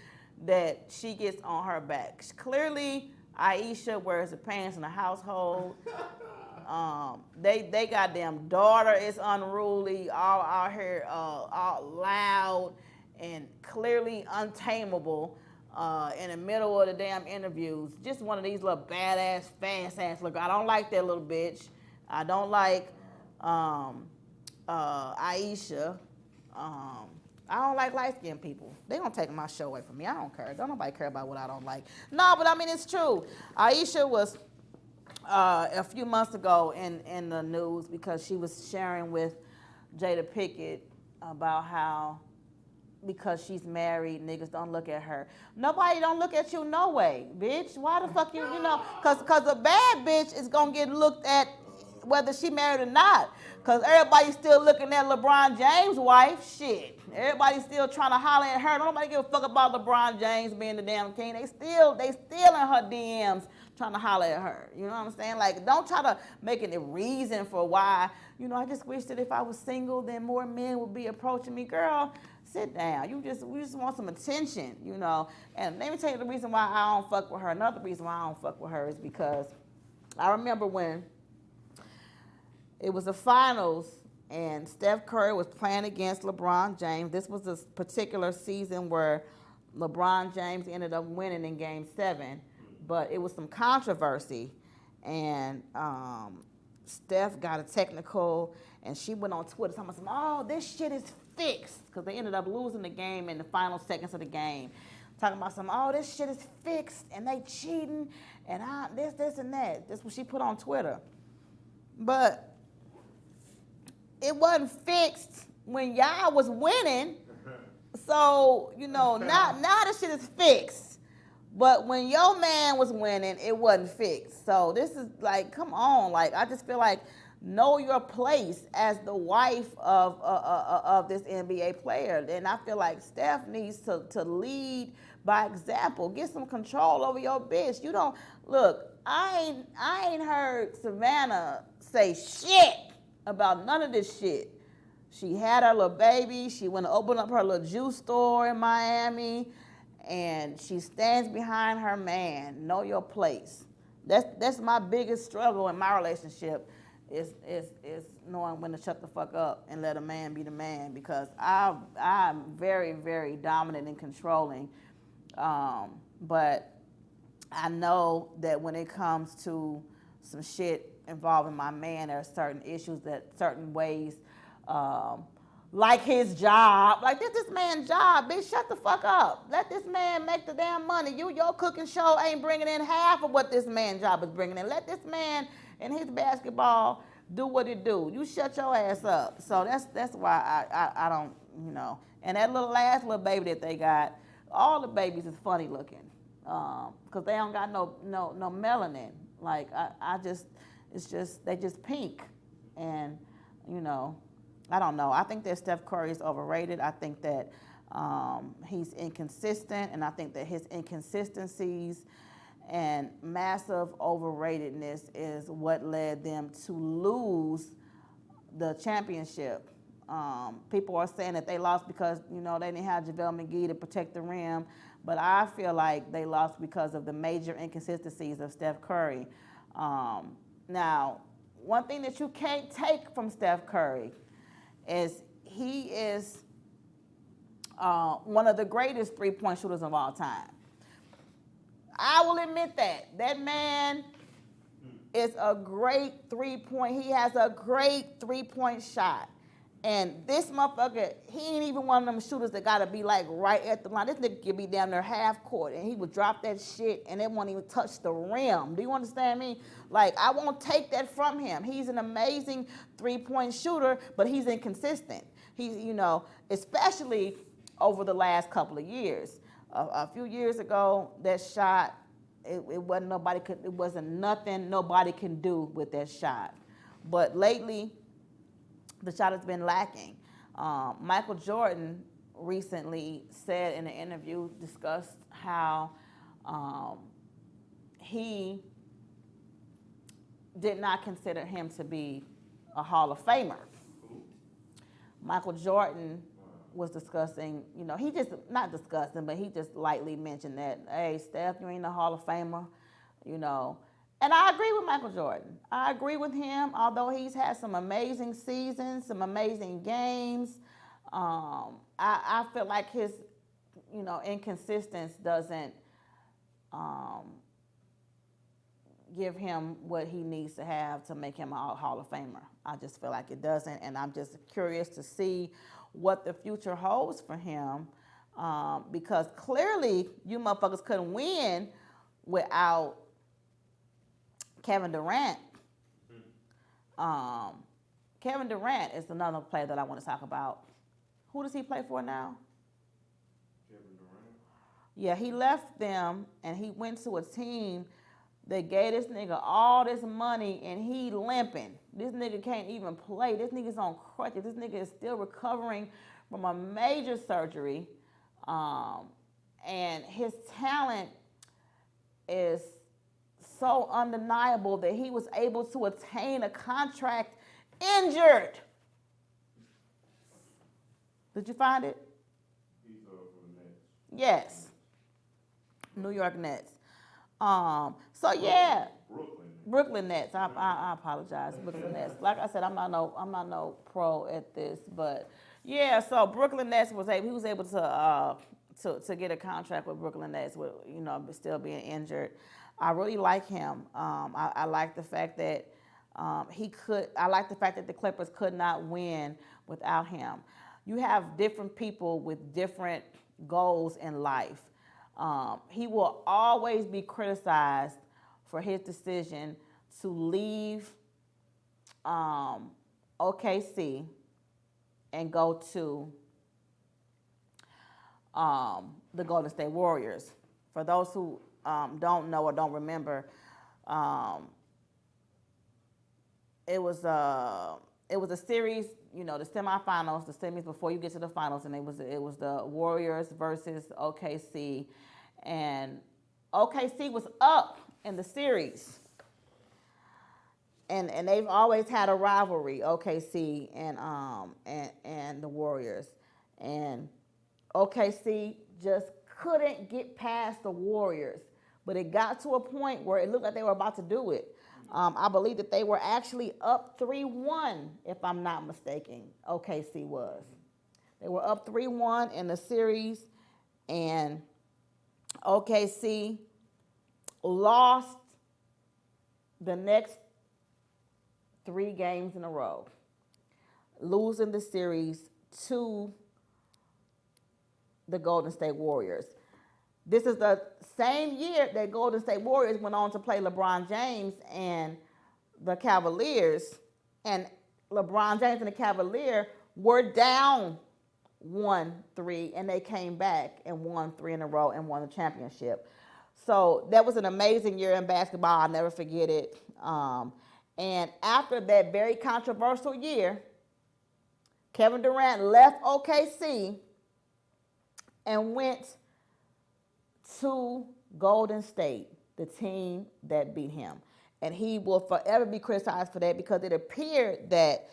that she gets on her back. Clearly, Aisha wears the pants in the household. They goddamn daughter is unruly, all out here, all loud and clearly untamable. In the middle of the damn interviews, just one of these little badass, fast ass look. I don't like that little bitch. I don't like Aisha. I don't like light-skinned people. They gonna take my show away from me. I don't care. Don't nobody care about what I don't like. No, but I mean, it's true. Aisha was a few months ago in the news because she was sharing with Jada Pinkett about how because she's married, niggas don't look at her. Nobody don't look at you no way, bitch. Why the fuck cause a bad bitch is gonna get looked at whether she married or not. Cause everybody's still looking at LeBron James' wife. Shit. Everybody's still trying to holler at her. Nobody give a fuck about LeBron James being the damn king. They still in her DMs trying to holler at her. You know what I'm saying? Like, don't try to make it a reason for why. I just wish that if I was single, then more men would be approaching me. Girl, sit down. We just want some attention, And let me tell you the reason why I don't fuck with her. Another reason why I don't fuck with her is because I remember when it was the finals and Steph Curry was playing against LeBron James. This was a particular season where LeBron James ended up winning in Game 7, but it was some controversy, and Steph got a technical, and she went on Twitter talking about, oh, this shit is fixed, because they ended up losing the game in the final seconds of the game. Talking about oh, this shit is fixed, and they cheating, and this, and that. That's what she put on Twitter. But it wasn't fixed when y'all was winning. So, now the shit is fixed. But when your man was winning, it wasn't fixed. So this is like, come on. Like, I just feel like know your place as the wife of this NBA player. And I feel like Steph needs to lead by example. Get some control over your bitch. You don't, look, I ain't heard Savannah say shit about none of this shit. She had her little baby. She went to open up her little juice store in Miami, and she stands behind her man. Know your place. That's my biggest struggle in my relationship is knowing when to shut the fuck up and let a man be the man, because I'm very, very dominant and controlling. But I know that when it comes to some shit involving my man, there are certain issues that certain ways, like his job, like this man's job, bitch, shut the fuck up. Let this man make the damn money. Your cooking show ain't bringing in half of what this man's job is bringing in. Let this man and his basketball do what it do. You shut your ass up. So that's why I don't, And that last little baby that they got, all the babies is funny looking, because they don't got no melanin. Like I just, they just pink. And, I don't know. I think that Steph Curry is overrated. I think that he's inconsistent, and I think that his inconsistencies and massive overratedness is what led them to lose the championship. People are saying that they lost because, they didn't have JaVale McGee to protect the rim, but I feel like they lost because of the major inconsistencies of Steph Curry. Now, one thing that you can't take from Steph Curry is he is one of the greatest three-point shooters of all time. I will admit that. That man is a great three-point. He has a great three-point shot. And this motherfucker, he ain't even one of them shooters that gotta be like right at the line. This nigga could be down there half court and he would drop that shit and it won't even touch the rim. Do you understand me? Like, I won't take that from him. He's an amazing three-point shooter, but he's inconsistent. He's, especially over the last couple of years. A few years ago, that shot, it wasn't nothing nobody can do with that shot. But lately, the shot has been lacking. Michael Jordan recently said in an interview, discussed how he did not consider him to be a Hall of Famer. Michael Jordan was discussing, he just, not discussing, but he just lightly mentioned that, hey, Steph, you ain't a Hall of Famer, And I agree with Michael Jordan. I agree with him, although he's had some amazing seasons, some amazing games. I feel like his, inconsistency doesn't give him what he needs to have to make him a Hall of Famer. I just feel like it doesn't, and I'm just curious to see what the future holds for him, because clearly you motherfuckers couldn't win without Kevin Durant. Kevin Durant is another player that I want to talk about. Who does he play for now?
Kevin Durant.
Yeah, he left them and he went to a team that gave this nigga all this money and he limping. This nigga can't even play. This nigga's on crutches. This nigga is still recovering from a major surgery. And his talent is so undeniable that he was able to attain a contract injured. Did you find it?
He's for the Nets.
Yes. New York Nets. So yeah. Brooklyn Nets. I apologize. Brooklyn Nets. Like I said, I'm not no pro at this, but yeah. So Brooklyn Nets was able to get a contract with Brooklyn Nets with still being injured. I really like him. I like the fact that I like the fact that the Clippers could not win without him. You have different people with different goals in life. He will always be criticized for his decision to leave OKC and go to the Golden State Warriors. For those who don't know or don't remember, it was a series, the semifinals, the semis before you get to the finals, and it was the Warriors versus OKC, and OKC was up in the series, and they've always had a rivalry, OKC and the Warriors, and OKC just couldn't get past the Warriors, but it got to a point where it looked like they were about to do it. I believe that they were actually up 3-1, if I'm not mistaken. OKC was. They were up 3-1 in the series, and OKC lost the next 3 games in a row, losing the series to the Golden State Warriors. This is the same year that Golden State Warriors went on to play LeBron James and the Cavaliers. And LeBron James and the Cavaliers were down 1-3, and they came back and won 3 in a row and won the championship. So that was an amazing year in basketball. I'll never forget it. And after that very controversial year, Kevin Durant left OKC and went to Golden State, the team that beat him. And he will forever be criticized for that because it appeared that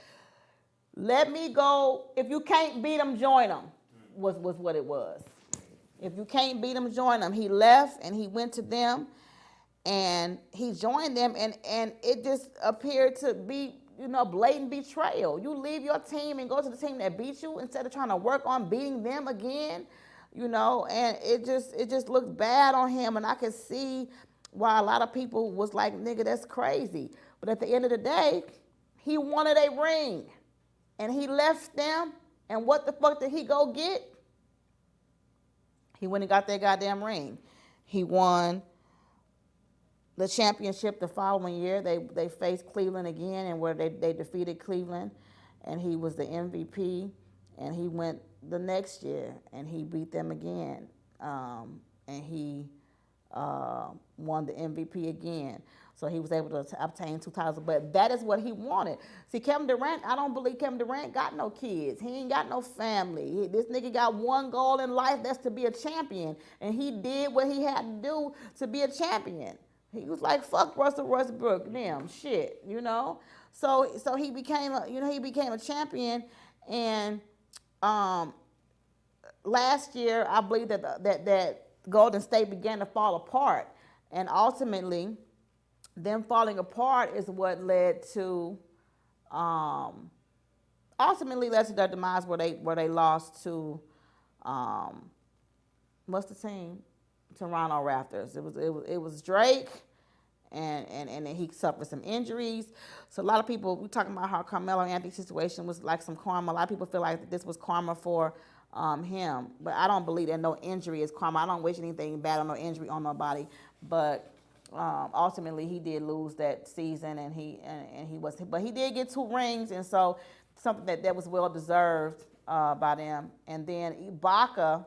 let me go, if you can't beat them, join them, was what it was. If you can't beat them, join them. He left and he went to them and he joined them, and it just appeared to be, blatant betrayal. You leave your team and go to the team that beat you instead of trying to work on beating them again, and it just looked bad on him, and I could see why a lot of people was like, nigga, that's crazy. But at the end of the day, he wanted a ring, and he left them, and what the fuck did he go get? He went and got that goddamn ring. He won the championship the following year. They faced Cleveland again, and where they defeated Cleveland, and he was the MVP. And he went the next year, and he beat them again, and he won the MVP again. So he was able to obtain 2,000. But that is what he wanted. See, Kevin Durant, I don't believe Kevin Durant got no kids. He ain't got no family. This nigga got one goal in life, that's to be a champion. And he did what he had to do to be a champion. He was like, fuck Russell Westbrook, damn shit, So he became a champion, and last year I believe that Golden State began to fall apart, and ultimately, them falling apart is what led to their demise, where they lost to what's the team? Toronto Raptors. It was Drake, and he suffered some injuries. So a lot of people, we talking about how Carmelo Anthony's situation was like some karma. A lot of people feel like this was karma for him, but I don't believe that no injury is karma. I don't wish anything bad or no injury on nobody, but ultimately he did lose that season, and but he did get 2 rings, and so something that was well deserved by them. And then Ibaka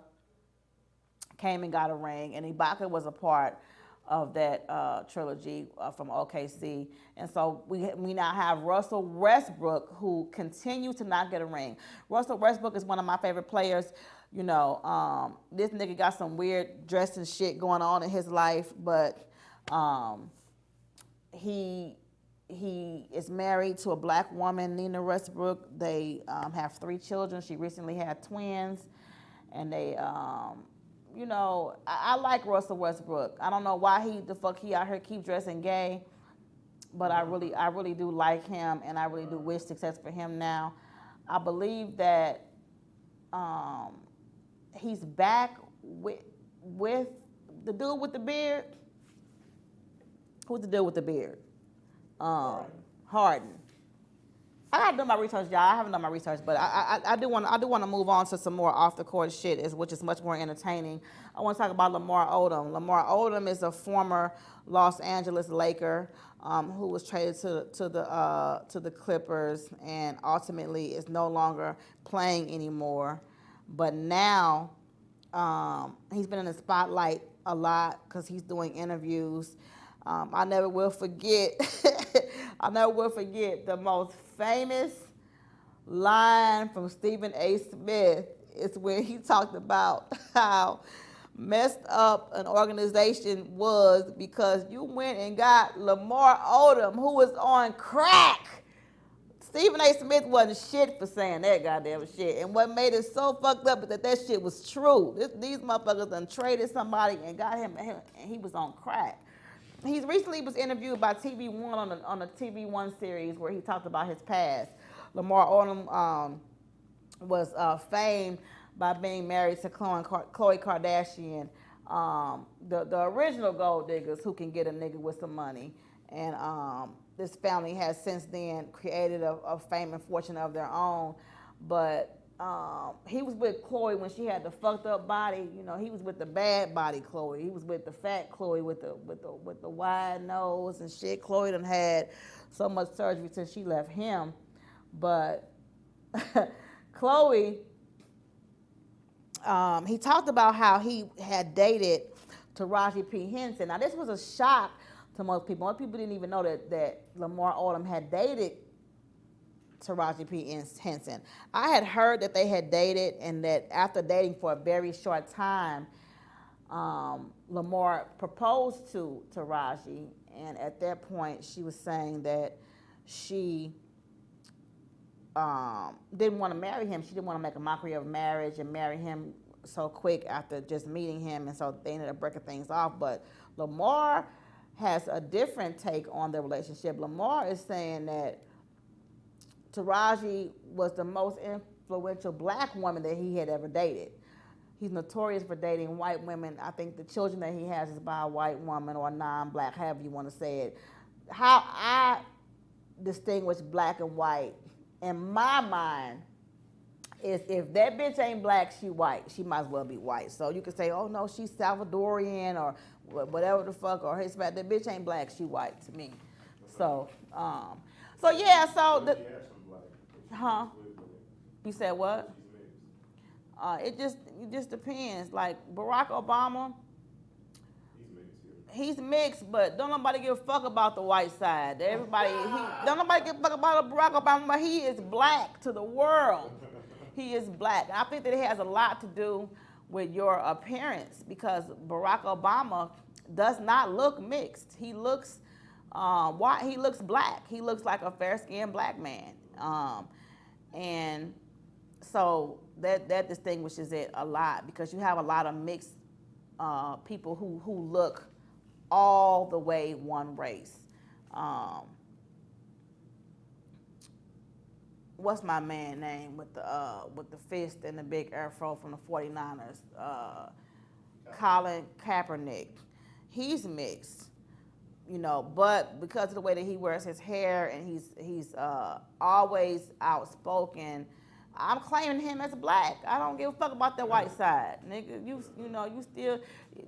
came and got a ring, and Ibaka was a part of that trilogy from OKC. And so we now have Russell Westbrook, who continues to not get a ring. Russell Westbrook is one of my favorite players. This nigga got some weird dressing shit going on in his life, but he is married to a black woman, Nina Westbrook. They have 3 children. She recently had twins, and they I like Russell Westbrook. I don't know why he out here keep dressing gay, but I really do like him, and I really do wish success for him now. I believe that he's back with the dude with the beard. Who's the dude with the beard? Harden. I gotta do my research, y'all. I haven't done my research, but I do want to move on to some more off the court shit, which is much more entertaining. I want to talk about Lamar Odom. Lamar Odom is a former Los Angeles Laker who was traded to the Clippers, and ultimately is no longer playing anymore. But now he's been in the spotlight a lot because he's doing interviews. I never will forget. I never will forget the most famous line from Stephen A. Smith is when he talked about how messed up an organization was because you went and got Lamar Odom, who was on crack. Stephen A. Smith wasn't shit for saying that goddamn shit. And what made it so fucked up is that shit was true. These motherfuckers done traded somebody and got him, and he was on crack. He recently was interviewed by TV One on a TV One series where he talked about his past. Lamar Odom was famed by being married to Khloe Kardashian, the original gold diggers who can get a nigga with some money. And this family has since then created a fame and fortune of their own. But he was with Khloe when she had the fucked up body. He was with the bad body Khloe. He was with the fat Khloe with the wide nose and shit. Khloe done had so much surgery since she left him. But Khloe, he talked about how he had dated Taraji P. Henson. Now this was a shock to most people. Most people didn't even know that Lamar Odom had dated Taraji P. Henson. I had heard that they had dated, and that after dating for a very short time, Lamar proposed to Taraji, and at that point, she was saying that she didn't want to marry him. She didn't want to make a mockery of marriage and marry him so quick after just meeting him, and so they ended up breaking things off. But Lamar has a different take on the relationship. Lamar is saying that Taraji was the most influential black woman that he had ever dated. He's notorious for dating white women. I think the children that he has is by a white woman or non-black, however you want to say it. How I distinguish black and white, in my mind, is if that bitch ain't black, she white. She might as well be white. So you could say, oh no, she's Salvadorian or whatever the fuck, or Hispanic. That bitch ain't black, she white to me. So, yeah, so the, huh? You said what? It just depends. Like Barack Obama, he's mixed, but don't nobody give a fuck about the white side. Don't nobody give a fuck about Barack Obama, but he is black to the world. He is black. And I think that it has a lot to do with your appearance, because Barack Obama does not look mixed. He looks white. He looks black. He looks like a fair-skinned black man. And so that distinguishes it a lot, because you have a lot of mixed people who look all the way one race. What's my man name with the fist and the big afro from the 49ers? Colin Kaepernick. He's mixed, you know, but because of the way that he wears his hair and he's always outspoken, I'm claiming him as black. I don't give a fuck about that white side, nigga. You know, you still.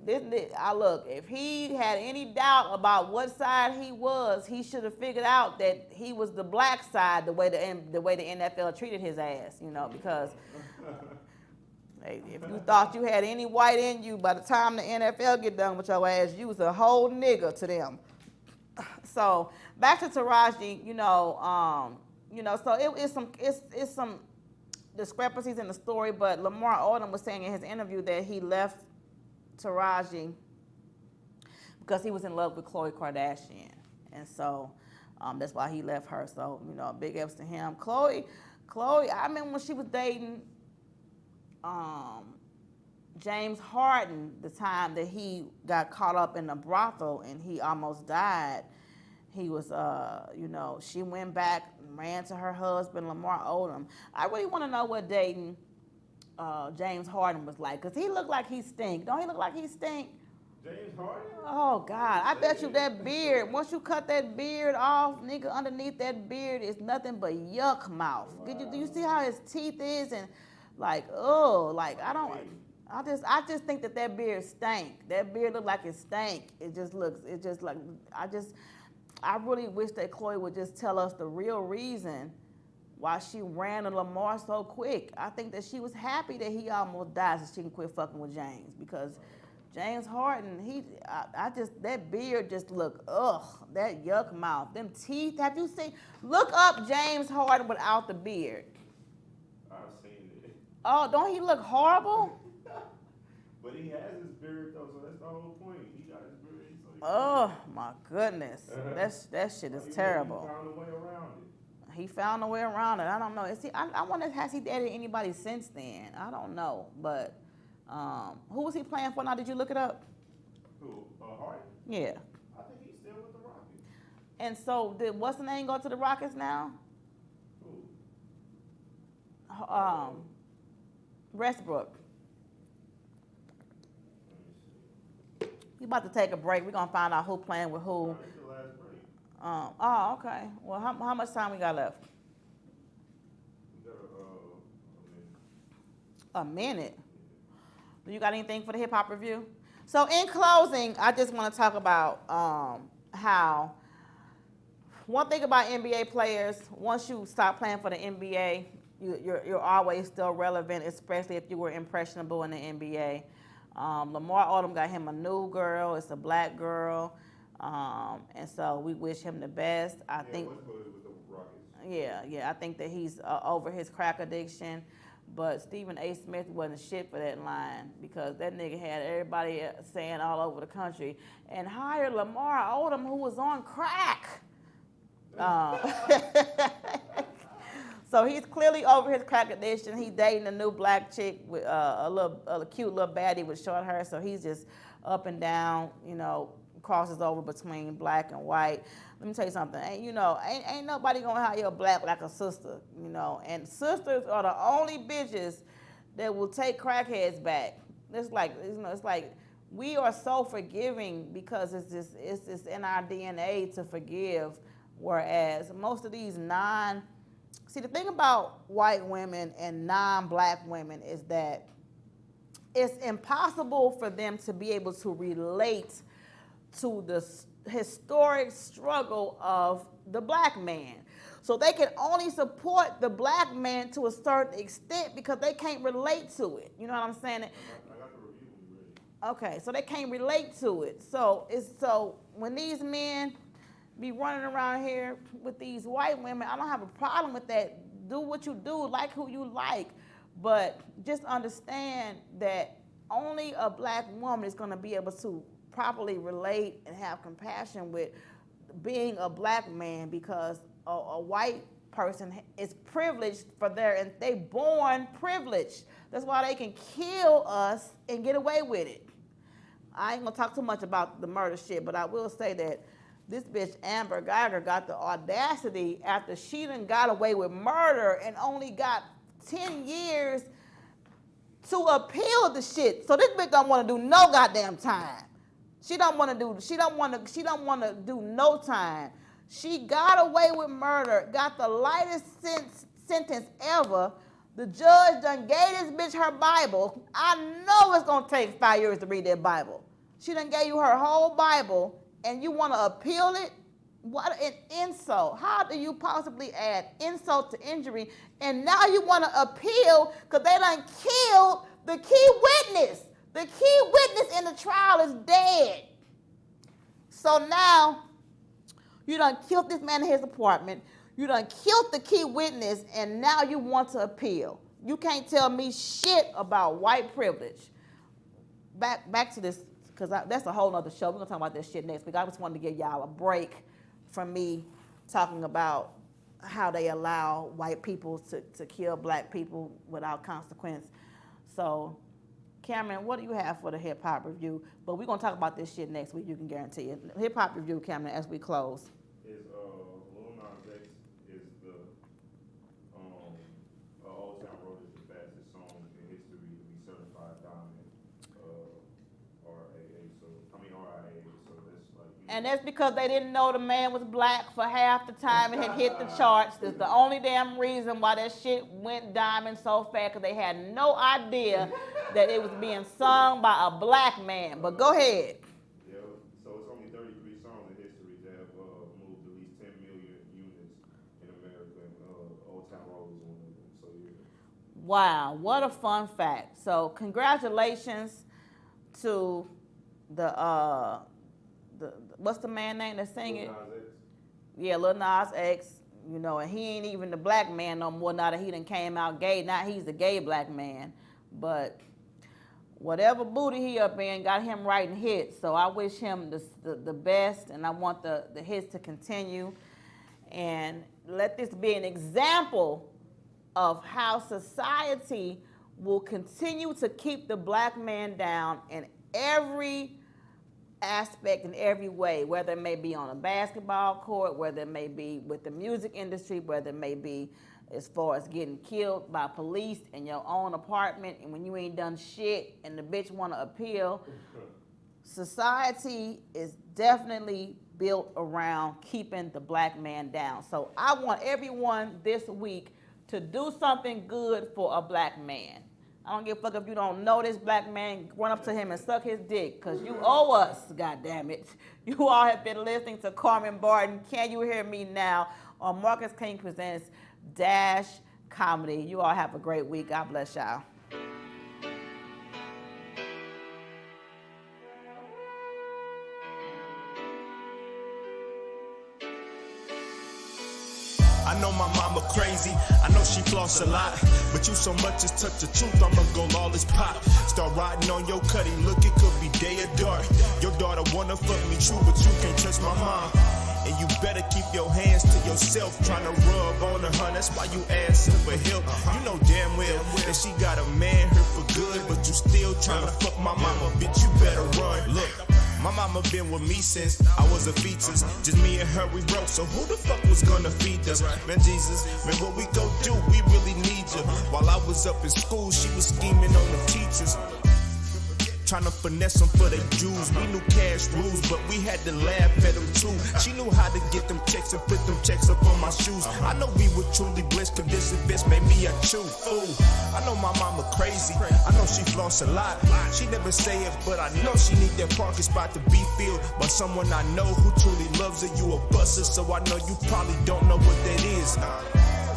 Look. If he had any doubt about what side he was, he should have figured out that he was the black side. The way the NFL treated his ass, you know, because hey, if you thought you had any white in you, by the time the NFL get done with your ass, you was a whole nigga to them. So back to Taraji, you know, so it's some discrepancies in the story, but Lamar Odom was saying in his interview that he left Taraji because he was in love with Khloe Kardashian, and so that's why he left her. So, you know, big ups to him. Khloe, I remember when she was dating James Harden, the time that he got caught up in a brothel and he almost died. He was, you know, she went back and ran to her husband, Lamar Odom. I really want to know what dating James Harden was like, because he looked like he stink. Don't he look like he stink?
James Harden?
Oh, God. I bet you that beard, once you cut that beard off, nigga, underneath that beard is nothing but yuck mouth. Wow. Do you see how his teeth is? And, like, I just think that beard stank. That beard looked like it stank. I really wish that Khloe would just tell us the real reason why she ran to Lamar so quick. I think that she was happy that he almost died so she can quit fucking with James, because James Harden, that beard just look, that yuck mouth. Them teeth, have you seen? Look up James Harden without the beard.
I've seen it.
Oh, don't he look horrible?
But he has his beard though, so that's the whole point. He got his beard.
Oh my goodness, that shit is terrible.
He found a way around it.
He found a way around it. I don't know. I wonder, has he dated anybody since then? I don't know. But who was he playing for now? Did you look it up?
Who? Harden?
Yeah.
I think he's still with the Rockets.
And so did what's the name go to the Rockets now?
Who?
Westbrook. You about to take a break. We're gonna find out who playing with who.
It's the last break.
Oh, okay. Well, how much time we got left?
We got
A minute. Do you got anything for the hip hop review? So in closing, I just want to talk about how one thing about NBA players, once you stop playing for the NBA, you're always still relevant, especially if you were impressionable in the NBA. Lamar Odom got him a new girl. It's a black girl. And so we wish him the best. I think.
Westbrook with the Rockets.
Yeah, I think that he's over his crack addiction. But Stephen A. Smith wasn't shit for that line because that nigga had everybody saying all over the country and hired Lamar Odom who was on crack. So he's clearly over his crack addiction. He's dating a new black chick with a cute little baddie with short hair. So he's just up and down, crosses over between black and white. Let me tell you something. Ain't nobody gonna hire a black like a sister, And sisters are the only bitches that will take crackheads back. It's like we are so forgiving because it's just in our DNA to forgive. Whereas most of these see, the thing about white women and non-black women is that it's impossible for them to be able to relate to the historic struggle of the black man. So they can only support the black man to a certain extent because they can't relate to it. You know what I'm saying?
I got the review when you're ready.
Okay, so they can't relate to it. So when these men be running around here with these white women, I don't have a problem with that. Do what you do, like who you like, but just understand that only a black woman is going to be able to properly relate and have compassion with being a black man because a white person is privileged and they born privileged. That's why they can kill us and get away with it. I ain't gonna talk too much about the murder shit, but I will say that this bitch Amber Geiger got the audacity after she done got away with murder and only got 10 years to appeal the shit. So this bitch don't want to do no goddamn time. She don't want to do no time. She got away with murder, got the lightest sentence ever. The judge done gave this bitch her Bible. I know it's gonna take 5 years to read that Bible. She done gave you her whole Bible and you want to appeal it? What an insult. How do you possibly add insult to injury? And now you want to appeal because they done killed the key witness. The key witness in the trial is dead. So now you done killed this man in his apartment. You done killed the key witness and now you want to appeal. You can't tell me shit about white privilege. Back to this, because that's a whole nother show. We're going to talk about that shit next week. I just wanted to give y'all a break from me talking about how they allow white people to kill black people without consequence. So, Cameron, what do you have for the hip-hop review? But we're going to talk about this shit next week, you can guarantee it. Hip-hop review, Cameron, as we close.
Is Lil Nas X is the Old Town Road is the fastest song in history to be certified diamond, RIAA. So that's like.
And that's because they didn't know the man was black for half the time it had hit the charts. That's the only damn reason why that shit went diamond so fast, because they had no idea that it was being sung by a black man. But go ahead.
Yeah, so it's only 33 songs in history that have moved at least 10 million units in America, and Old Town Road is one of them. So yeah.
Wow, what a fun fact. So congratulations to the what's the man name that's singing?
Lil Nas X.
Yeah, Lil Nas X, and he ain't even the black man no more now that he done came out gay. Now he's the gay black man. But whatever booty he up in got him writing hits. So I wish him the best, and I want the hits to continue. And let this be an example of how society will continue to keep the black man down in every aspect, in every way, whether it may be on a basketball court, whether it may be with the music industry, whether it may be as far as getting killed by police in your own apartment and when you ain't done shit and the bitch want to appeal. Society is definitely built around keeping the black man down. So I want everyone this week to do something good for a black man. I don't give a fuck if you don't know this black man, run up to him and suck his dick, because you owe us, goddammit. You all have been listening to Carmen Barton, Can You Hear Me Now, on Marcus King Presents Dash Comedy. You all have a great week. God bless y'all.
I know my mama crazy, I know she floss a lot, but you so much as touch the truth, I'ma go lawless pop. Start riding on your cutty, look, it could be day or dark. Your daughter wanna fuck me true, but you can't touch my mom. And you better keep your hands to yourself, trying to rub on her, that's why you ask her for help. You know damn well that she got a man here for good, but you still trying to fuck my mama, bitch, you better run. Look, my mama been with me since I was a fetus. Just me and her, we broke, so who the fuck was gonna feed us? Man, Jesus, man, what we gon' do? We really need you. While I was up in school, she was scheming on the teachers, trying to finesse them for their dues. We knew cash rules, but we had to laugh at them too. She knew how to get them checks and put them checks up on my shoes. I know we were truly blessed, cause this event made me a true fool. I know my mama crazy, I know she floss a lot. She never say it, but I know she need that parking spot to be filled by someone I know who truly loves her. You a buster, so I know you probably don't know what that is.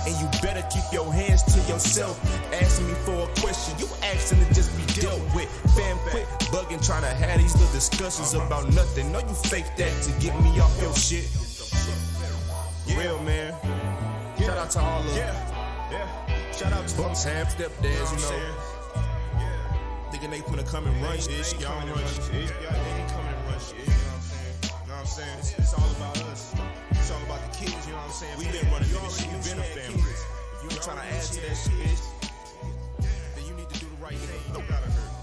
And you better keep your hands to yourself. Ask me for a question, you asking to just be dealt with. Fam, quit bugging, trying to have these little discussions about nothing. No, you fake that to get me off your shit. Real, man. Shout out to all of them. Shout out to Bumps, Ham, stepdads, you know. Thinking they finna come and run shit. Y'all run shit. Y'all ain't coming and run shit. You know what I'm saying? It's all about us. It's all about the kids, you know what I'm saying? We been running this shit, you been a family. If you ain't trying to add to that shit, then you need to do the right thing. You don't gotta hurt.